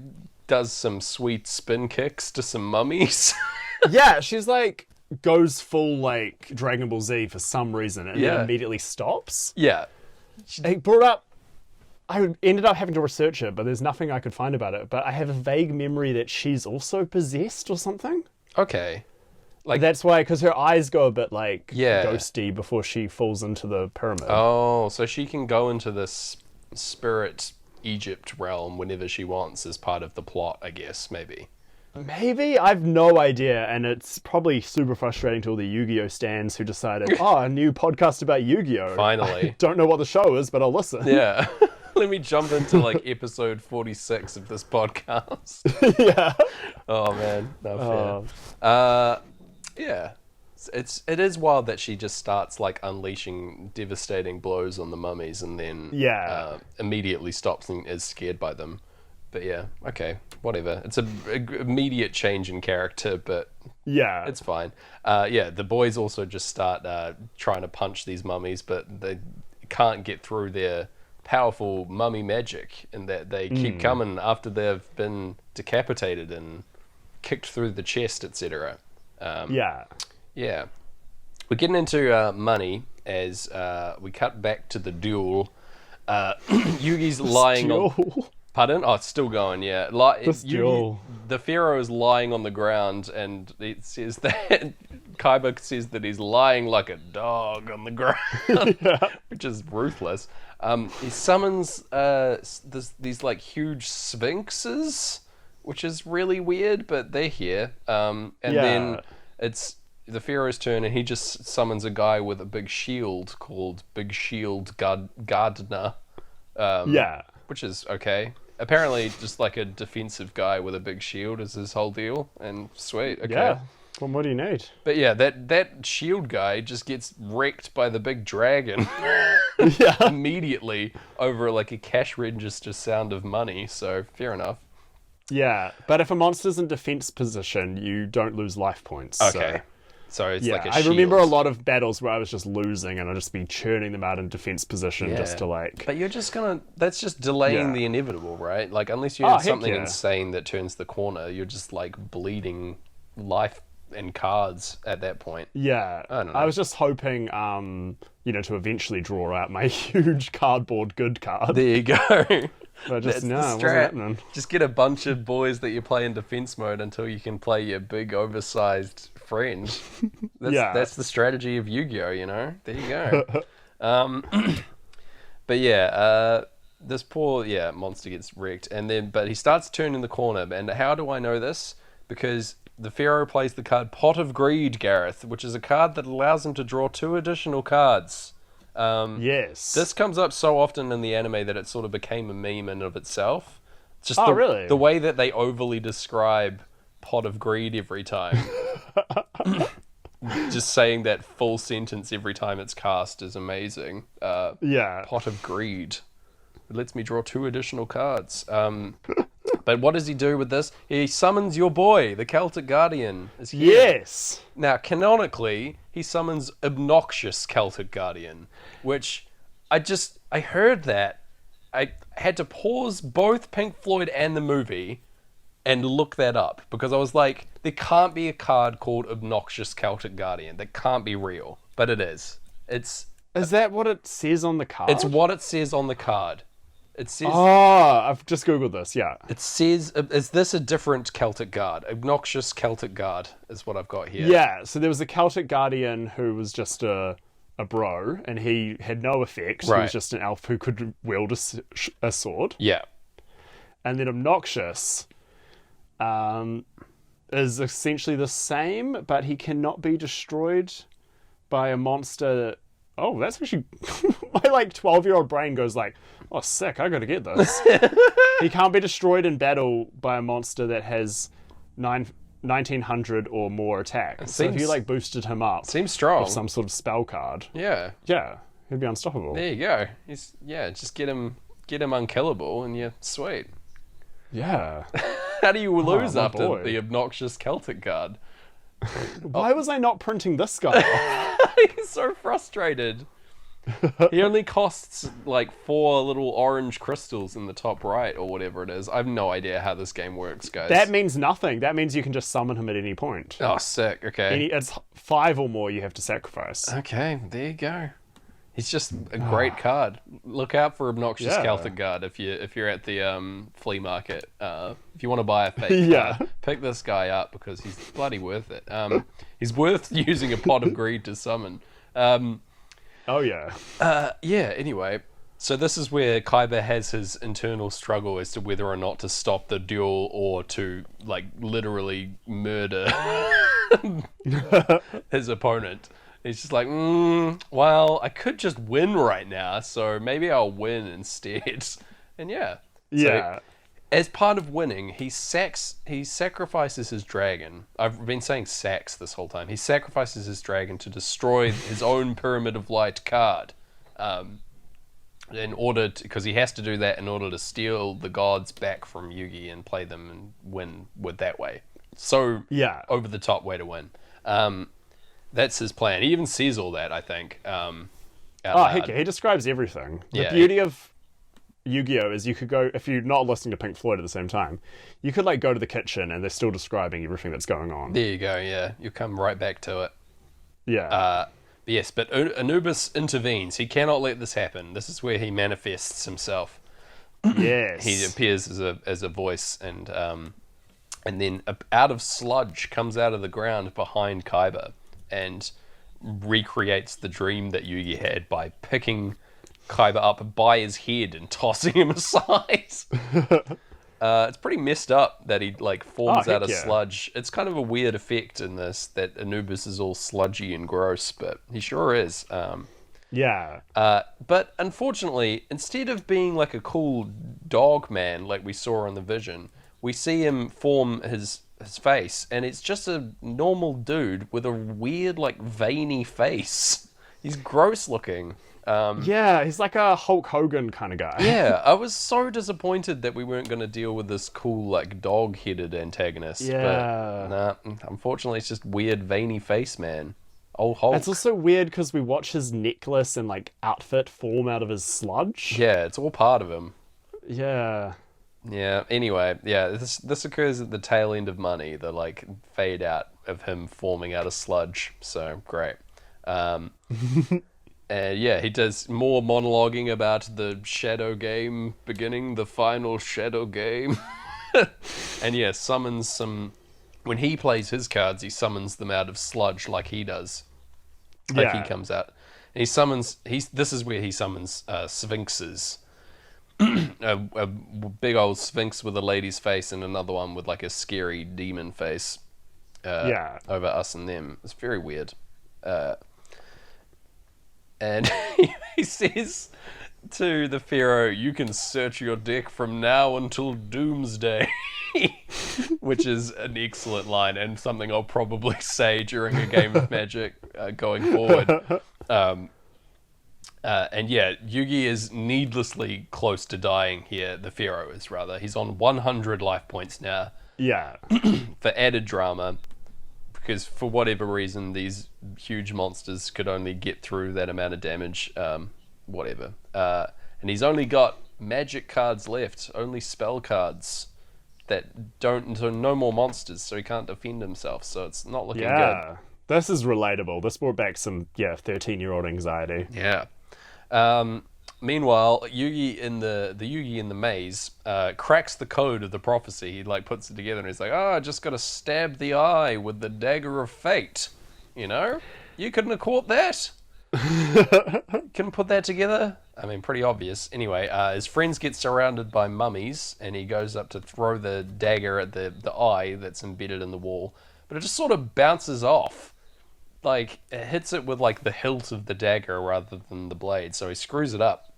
does some sweet spin kicks to some mummies. Yeah, she's, like, goes full, like, Dragon Ball Z for some reason and then immediately stops. Yeah. It brought up... I ended up having to research it, but there's nothing I could find about it. But I have a vague memory that she's also possessed or something. Okay. Like, that's why, because her eyes go a bit, like, ghosty before she falls into the pyramid. Oh, so she can go into this spirit Egypt realm whenever she wants as part of the plot, I guess, maybe. Maybe? I've no idea, and it's probably super frustrating to all the Yu-Gi-Oh stans who decided, a new podcast about Yu-Gi-Oh! Finally. I don't know what the show is, but I'll listen. Yeah. Let me jump into, like, episode 46 of this podcast. Yeah. Oh, man. No fair. Yeah. It is wild that she just starts, like, unleashing devastating blows on the mummies and then immediately stops and is scared by them. But yeah, okay, whatever. It's a immediate change in character, but yeah, it's fine. The boys also just start trying to punch these mummies, but they can't get through their powerful mummy magic, and that they keep coming after they've been decapitated and kicked through the chest, etc. Yeah. We're getting into money as we cut back to the duel. Yugi's lying on... Pardon? Oh, it's still going, yeah. Duel. The Pharaoh is lying on the ground, and it says that... Kaiba says that he's lying like a dog on the ground, which is ruthless. He summons these like huge sphinxes, which is really weird, but they're here. Then it's the Pharaoh's turn, and he just summons a guy with a big shield called Big Shield Gardener. Which is okay. Apparently, just like a defensive guy with a big shield is his whole deal, and sweet. Okay. Yeah. Well, what do you need? But yeah, that shield guy just gets wrecked by the big dragon immediately over like a cash register sound of money. So fair enough. Yeah, but if a monster's in defense position, you don't lose life points. Okay. So it's like a shield. I remember a lot of battles where I was just losing and I'd just be churning them out in defense position just to like... But you're just that's just delaying the inevitable, right? Like unless you have something insane that turns the corner, you're just like bleeding life and cards at that point. Yeah. I don't know. I was just hoping, to eventually draw out my huge cardboard good card. There you go. But just, it wasn't happening. Just get a bunch of boys that you play in defense mode until you can play your big oversized friend. That's the strategy of Yu-Gi-Oh, There you go. But this poor monster gets wrecked, but he starts turning the corner. And how do I know this? Because the Pharaoh plays the card Pot of Greed, Gareth, which is a card that allows him to draw 2 additional cards. Yes. This comes up so often in the anime that it sort of became a meme in of itself. It's just really? The way that they overly describe Pot of Greed every time. Just saying that full sentence every time it's cast is amazing. Pot of Greed. It lets me draw 2 additional cards. But what does he do with this? He summons your boy, the Celtic Guardian. Is here. Yes! Now, canonically, he summons Obnoxious Celtic Guardian, which I heard that. I had to pause both Pink Floyd and the movie and look that up, because I was like, there can't be a card called Obnoxious Celtic Guardian. That can't be real. But it is. Is that what it says on the card? It's what it says on the card. It says... Oh, I've just Googled this, yeah. It says... Is this a different Celtic Guard? Obnoxious Celtic Guard is what I've got here. Yeah, so there was a Celtic Guardian who was just a bro, and he had no effect. Right. He was just an elf who could wield a sword. Yeah. And then Obnoxious is essentially the same, but he cannot be destroyed by a monster... Oh, that's actually... My 12-year-old brain goes like, oh, sick, I gotta get this. He can't be destroyed in battle by a monster that has 1900 or more attack. So if you boosted him up... Seems strong. With some sort of spell card. Yeah. Yeah, he'd be unstoppable. There you go. Just get him unkillable and you're sweet. Yeah. How do you lose after the Obnoxious Celtic Guard? Why was I not printing this guy? He's so frustrated. He only costs 4 little orange crystals in the top right or whatever it is. I have no idea how this game works, guys. That means nothing. That means you can just summon him at any point. Oh, sick. Okay. It's 5 or more you have to sacrifice. Okay, there you go. He's just a great card. Look out for Obnoxious Celtic Guard if you're at the flea market. If you want to buy a fake card, pick this guy up because he's bloody worth it. He's worth using a Pot of Greed to summon. Anyway, so this is where Kaiba has his internal struggle as to whether or not to stop the duel or to literally murder his opponent. He's just like, well, I could just win right now, so maybe I'll win instead. And So, as part of winning, he sacrifices his dragon. I've been saying sacks this whole time. He sacrifices his dragon to destroy his own Pyramid of Light card. in order to, because he has to do that in order to steal the gods back from Yugi and play them and win with that way. So over the top way to win. That's his plan. He even says all that, I think. Heck, he describes everything. The beauty of Yu-Gi-Oh is you could go, if you're not listening to Pink Floyd at the same time, you could like go to the kitchen and they're still describing everything that's going on. There you go. Yeah, you come right back to it. Yeah. Yes, but Anubis intervenes. He cannot let this happen. This is where he manifests himself. Yes. He appears as a voice, and then out of sludge comes out of the ground behind Kaiba and recreates the dream that Yugi had by picking Kaiba up by his head and tossing him aside. It's pretty messed up that he like forms out of sludge. It's kind of a weird effect in this, that Anubis is all sludgy and gross, but he sure is. But unfortunately, instead of being like a cool dog man like we saw on the Vision, we see him form his face, and it's just a normal dude with a weird like veiny face. He's gross looking. He's like a Hulk Hogan kind of guy. Yeah, I was so disappointed that we weren't going to deal with this cool, like, dog-headed antagonist. Yeah. But, nah, unfortunately, it's just weird, veiny face, man. Old Hulk. It's also weird because we watch his necklace and, like, outfit form out of his sludge. Yeah, it's all part of him. Yeah. Yeah, anyway, this occurs at the tail end of Money, the, like, fade out of him forming out of sludge. So, great. And he does more monologuing about the shadow game beginning, the final shadow game. And summons some... When he plays his cards, he summons them out of sludge like he does. Like he comes out. And he summons... This is where he summons sphinxes. a big old sphinx with a lady's face and another one with like a scary demon face. Over us and them. It's very weird. And he says to the Pharaoh, "You can search your deck from now until doomsday," which is an excellent line and something I'll probably say during a game of Magic going forward. Yugi is needlessly close to dying here. The Pharaoh is, rather. He's on 100 life points now. Yeah. For added drama. Because for whatever reason, these huge monsters could only get through that amount of damage, whatever. And he's only got magic cards left, only spell cards that don't, so no more monsters, so he can't defend himself, so it's not looking good. This is relatable. This brought back some, 13-year-old anxiety. Yeah. Meanwhile, Yugi in the maze cracks the code of the prophecy. He like puts it together and he's like, I just got to stab the eye with the dagger of fate. You know, you couldn't have caught that. Couldn't put that together. I mean, pretty obvious. Anyway, his friends get surrounded by mummies, and he goes up to throw the dagger at the eye that's embedded in the wall, but it just sort of bounces off. Like, it hits it with, like, the hilt of the dagger rather than the blade, so he screws it up.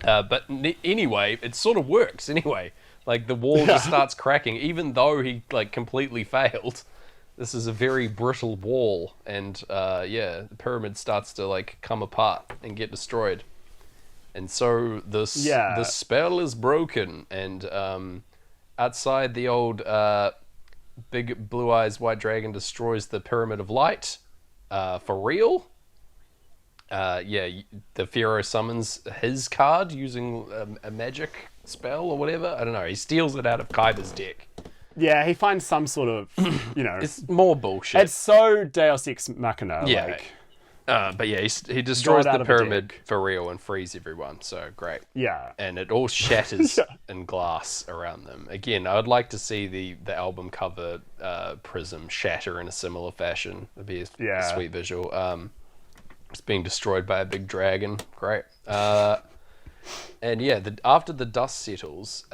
But anyway, it sort of works anyway. Like, the wall just starts cracking, even though he, like, completely failed. This is a very brittle wall, and, the pyramid starts to, like, come apart and get destroyed. And so the spell is broken, and outside the old big blue eyes white dragon destroys the pyramid of light. For real? The Pharaoh summons his card using a magic spell or whatever. I don't know. He steals it out of Kaiba's deck. Yeah, he finds some sort of, It's more bullshit. It's so Deus Ex Machina. Yeah. He destroys the pyramid for real and frees everyone. So great. Yeah. And it all shatters in glass around them. Again, I would like to see the album cover prism shatter in a similar fashion. It'd be a sweet visual. It's being destroyed by a big dragon. Great. After the dust settles,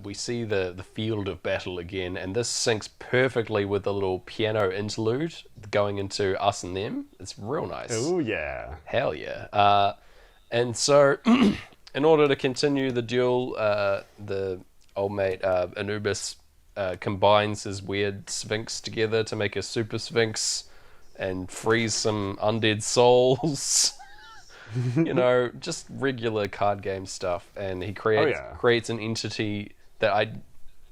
we see the field of battle again, and this syncs perfectly with the little piano interlude going into Us and Them. It's real nice. Oh, yeah. Hell yeah. And so, in order to continue the duel, the old mate Anubis combines his weird sphinx together to make a super sphinx and frees some undead souls. just regular card game stuff. And he creates an entity that I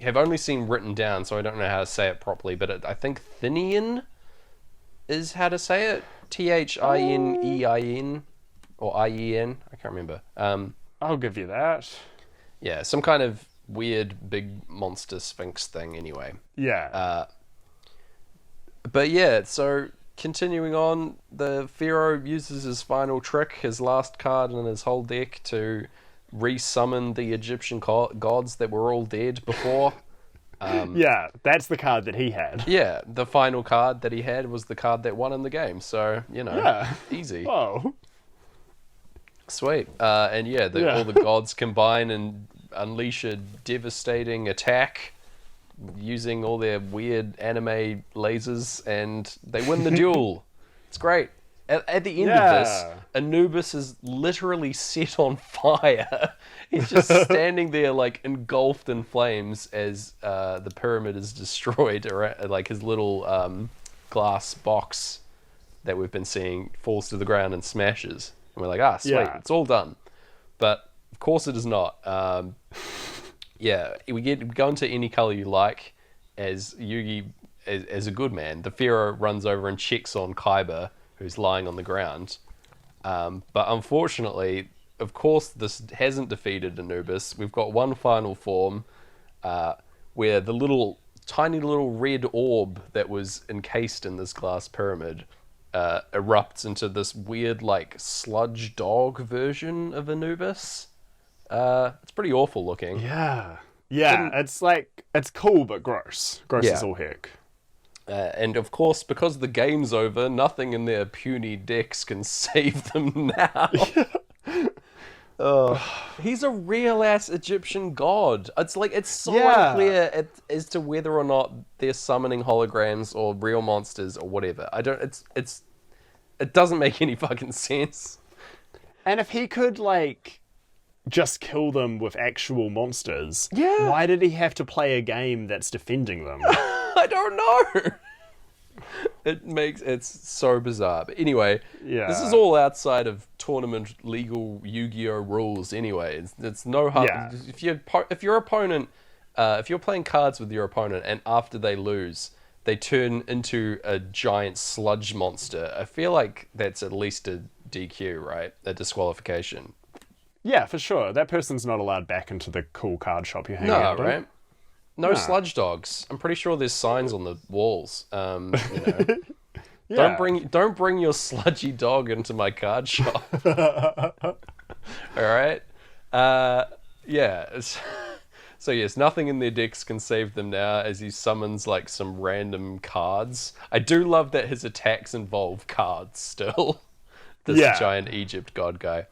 have only seen written down, so I don't know how to say it properly, but I think Thinian is how to say it. Thinein or IEN. I can't remember. I'll give you that. Yeah, some kind of weird big monster sphinx thing anyway. Yeah. But yeah, so continuing on, the Pharaoh uses his final trick, his last card in his whole deck, to resummon the Egyptian gods that were all dead before. Yeah, that's the card that he had. Yeah, the final card that he had was the card that won in the game, so, easy. Whoa. Sweet. And all the gods combine and unleash a devastating attack using all their weird anime lasers, and they win the duel. It's great. At the end of this, Anubis is literally set on fire. He's just standing there, like, engulfed in flames as the pyramid is destroyed, or like his little glass box that we've been seeing falls to the ground and smashes. And we're like, sweet, it's all done. But of course it is not. We go into any color you like as Yugi, as a good man. The Pharaoh runs over and checks on Kaiba, who's lying on the ground. But unfortunately, of course, this hasn't defeated Anubis. We've got one final form where the tiny little red orb that was encased in this glass pyramid erupts into this weird, like, sludge dog version of Anubis. It's pretty awful looking. Yeah, it's cool but gross. Gross as all heck. And of course, because the game's over, nothing in their puny decks can save them now. He's a real-ass Egyptian god. It's so unclear as to whether or not they're summoning holograms or real monsters or whatever. It doesn't make any fucking sense. And if he could, like, just kill them with actual monsters, why did he have to play a game that's defending them? I don't know. It's so bizarre. But anyway, this is all outside of tournament legal Yu-Gi-Oh rules anyway. It's no hard. If your opponent, if you're playing cards with your opponent and after they lose, they turn into a giant sludge monster, I feel like that's at least a DQ, right? A disqualification. Yeah, for sure. That person's not allowed back into the cool card shop you hang out in. No, right? No sludge dogs. I'm pretty sure there's signs on the walls. Don't bring your sludgy dog into my card shop. All right. So yes, nothing in their decks can save them now as he summons like some random cards. I do love that his attacks involve cards still. This giant Egypt god guy.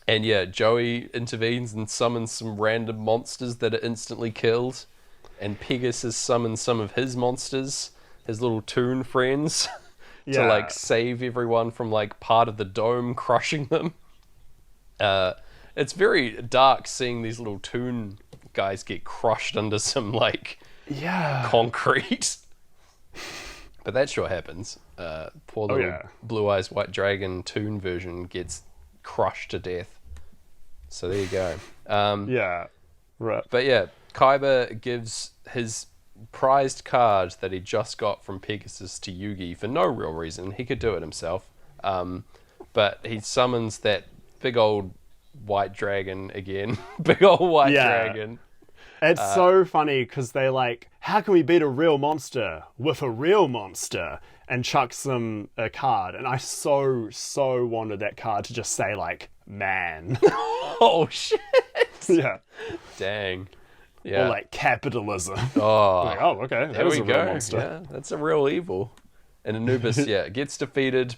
And Joey intervenes and summons some random monsters that are instantly killed. And Pegasus summons some of his monsters, his little toon friends, to like save everyone from like part of the dome crushing them. It's very dark seeing these little toon guys get crushed under some like concrete. But that sure happens. Poor little Blue Eyes White Dragon toon version gets crushed to death. So there you go. Right. But Kaiba gives his prized card that he just got from Pegasus to Yugi for no real reason. He could do it himself. But he summons that big old white dragon again. Big old white dragon. It's so funny because they like, how can we beat a real monster with a real monster? And chucks them a card. And I so wanted that card to just say like, man. Oh, shit. Yeah. Dang. Yeah. Or like capitalism. Oh. Like, okay. There we go. Real monster. Yeah, that's a real evil. And Anubis, gets defeated,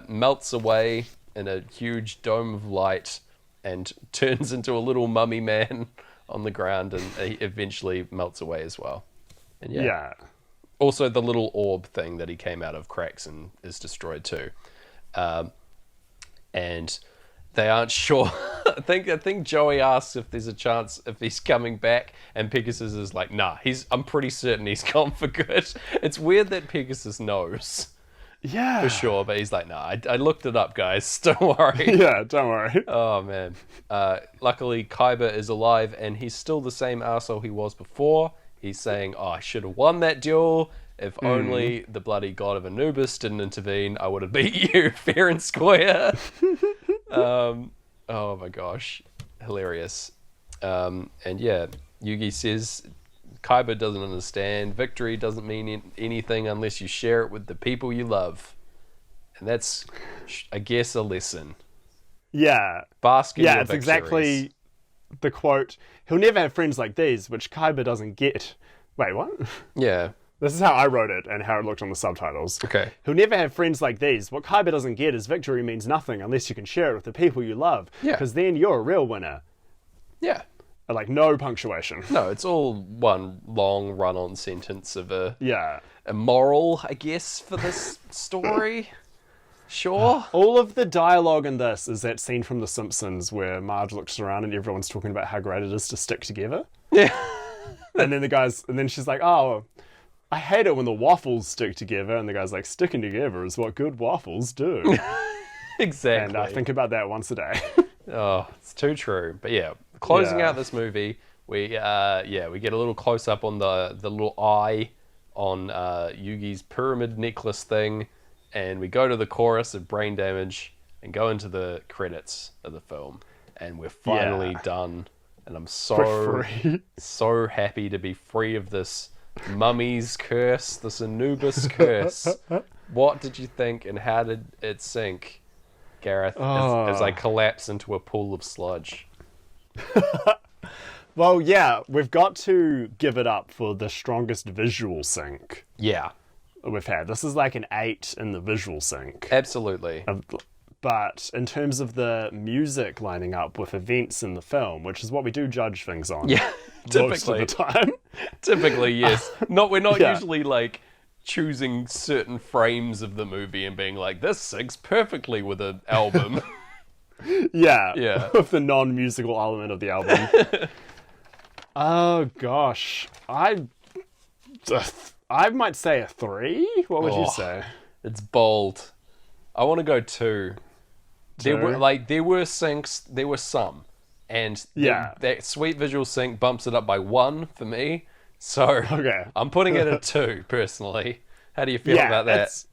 melts away in a huge dome of light, and turns into a little mummy man on the ground, and he eventually melts away as well. And also the little orb thing that he came out of cracks and is destroyed too. And they aren't sure. I think Joey asks if there's a chance if he's coming back, and Pegasus is like, nah, I'm pretty certain he's gone for good. It's weird that Pegasus knows. Yeah. For sure, but he's like, nah, I looked it up, guys. Don't worry. Yeah, don't worry. Oh, man. Luckily, Kaiba is alive, and he's still the same arsehole he was before. He's saying, I should have won that duel. If only the bloody god of Anubis didn't intervene, I would have beat you fair and square. Oh, my gosh. Hilarious. And yeah, Yugi says... Kaiba doesn't understand. Victory doesn't mean anything unless you share it with the people you love. And that's, I guess, a lesson. Yeah. Bask in your it's victories. Exactly the quote. He'll never have friends like these, which Kaiba doesn't get. Wait, what? Yeah. This is how I wrote it and how it looked on the subtitles. Okay. He'll never have friends like these. What Kaiba doesn't get is victory means nothing unless you can share it with the people you love. Yeah. Because then you're a real winner. Yeah. Like, no punctuation. No, it's all one long run-on sentence of a moral, I guess, for this story. Sure. All of the dialogue in this is that scene from The Simpsons where Marge looks around and everyone's talking about how great it is to stick together. Yeah. And then she's like, oh, I hate it when the waffles stick together. And the guy's like, sticking together is what good waffles do. Exactly. And I think about that once a day. Oh, it's too true. But yeah, closing out this movie, we get a little close up on the little eye on Yugi's pyramid necklace thing, and we go to the chorus of Brain Damage and go into the credits of the film, and we're finally done. And I'm so happy to be free of this mummy's curse, this Anubis curse. What did you think, and how did it sink, Gareth, as I collapse into a pool of sludge? Well, yeah, we've got to give it up for the strongest visual sync we've had. This is like an 8 in the visual sync. Absolutely. But in terms of the music lining up with events in the film, which is what we do judge things on most of the time. Typically, yes. We're not usually like choosing certain frames of the movie and being like, this syncs perfectly with an album. Yeah. With the non-musical element of the album. Oh gosh, I might say a 3. What would you say? It's bold. I want to go 2. There were syncs. There were some, and that sweet visual sync bumps it up by 1 for me. So I'm putting it at 2 personally. How do you feel about that?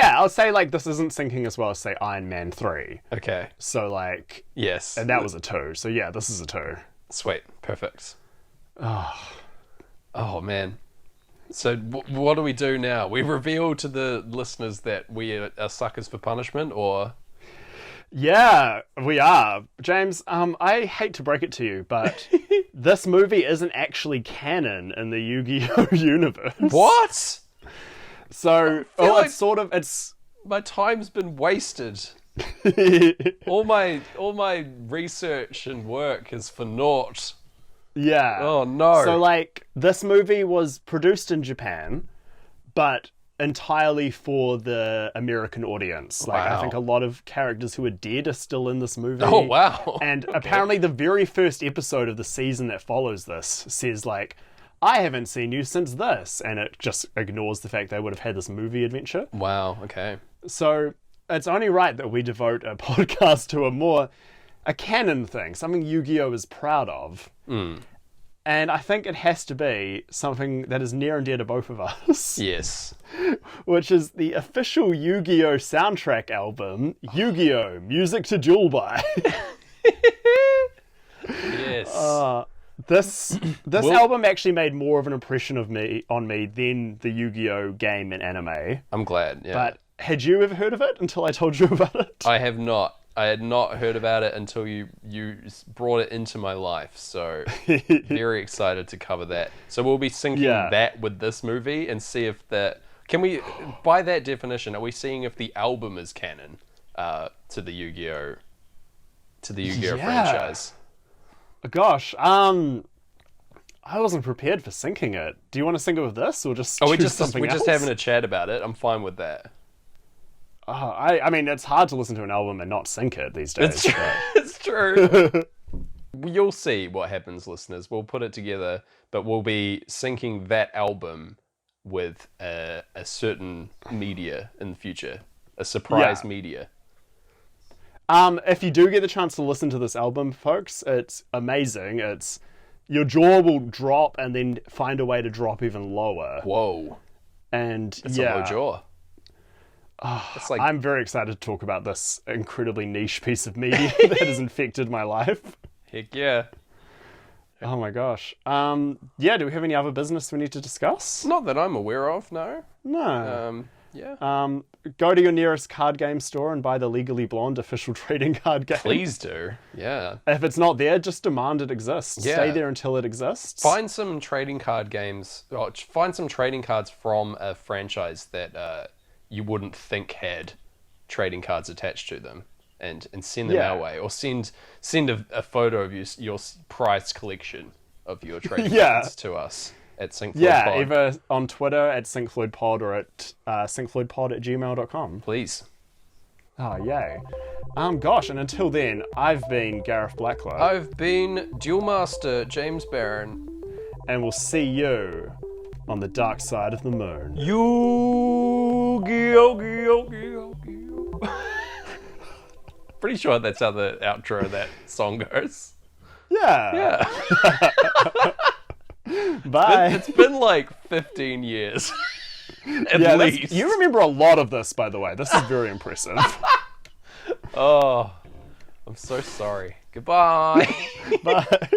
I'll say like this isn't syncing as well as say Iron Man 3. Okay. So like yes, and that was a 2. So yeah, this is a 2. Sweet, perfect. Oh man. So what do we do now? We reveal to the listeners that we are suckers for punishment, or? Yeah, we are. James, I hate to break it to you, but this movie isn't actually canon in the Yu-Gi-Oh! Universe. What? So, it's... My time's been wasted. all my research and work is for naught. Yeah. Oh, no. So, like, this movie was produced in Japan, but entirely for the American audience. Like, I think a lot of characters who are dead are still in this movie. Oh, wow. And apparently the very first episode of the season that follows this says, like, I haven't seen you since this. And it just ignores the fact they would have had this movie adventure. Wow, okay. So it's only right that we devote a podcast to a canon thing, something Yu-Gi-Oh! Is proud of. And I think it has to be something that is near and dear to both of us. Yes. Which is the official Yu-Gi-Oh! Soundtrack album, Yu-Gi-Oh! Music to Duel By. Yes. This album actually made more of an impression on me than the Yu-Gi-Oh! Game and anime. I'm glad, yeah. But had you ever heard of it until I told you about it? I have not. I had not heard about it until you brought it into my life, so very excited to cover that. So we'll be syncing that with this movie and see if that... Can we, by that definition, are we seeing if the album is canon to the Yu-Gi-Oh! Franchise? Gosh, I wasn't prepared for syncing it. Do you want to sync it with this, or just we're just having a chat about it. I'm fine with that. I mean, it's hard to listen to an album and not sync it these days. It's true. You'll see what happens, listeners. We'll put it together, but we'll be syncing that album with a certain media in the future, a surprise media. If you do get the chance to listen to this album, folks, it's amazing. It's your jaw will drop and then find a way to drop even lower. Whoa. And it's a low jaw. It's like, I'm very excited to talk about this incredibly niche piece of media that has infected my life. Heck yeah. Oh my gosh. Do we have any other business we need to discuss? Not that I'm aware of, no. No. Yeah. Go to your nearest card game store and buy the Legally Blonde official trading card game. Please do. Yeah. If it's not there, just demand it exists. Yeah. Stay there until it exists. Find some trading card games. Find some trading cards from a franchise that you wouldn't think had trading cards attached to them, and send them our way, or send a photo of your prized collection of your trading cards to us. At SyncFloydPod. Yeah, either on Twitter at SyncFloydPod or at syncfloydpod@gmail.com. Please. Oh, yay. Gosh, and until then, I've been Gareth Blacklow. I've been Duel Master James Barron. And we'll see you on the dark side of the moon. Yugioh. Pretty sure that's how the outro of that song goes. Yeah. Bye. It's been like 15 years. At least. You remember a lot of this, by the way. This is very impressive. Oh, I'm so sorry. Goodbye. Bye.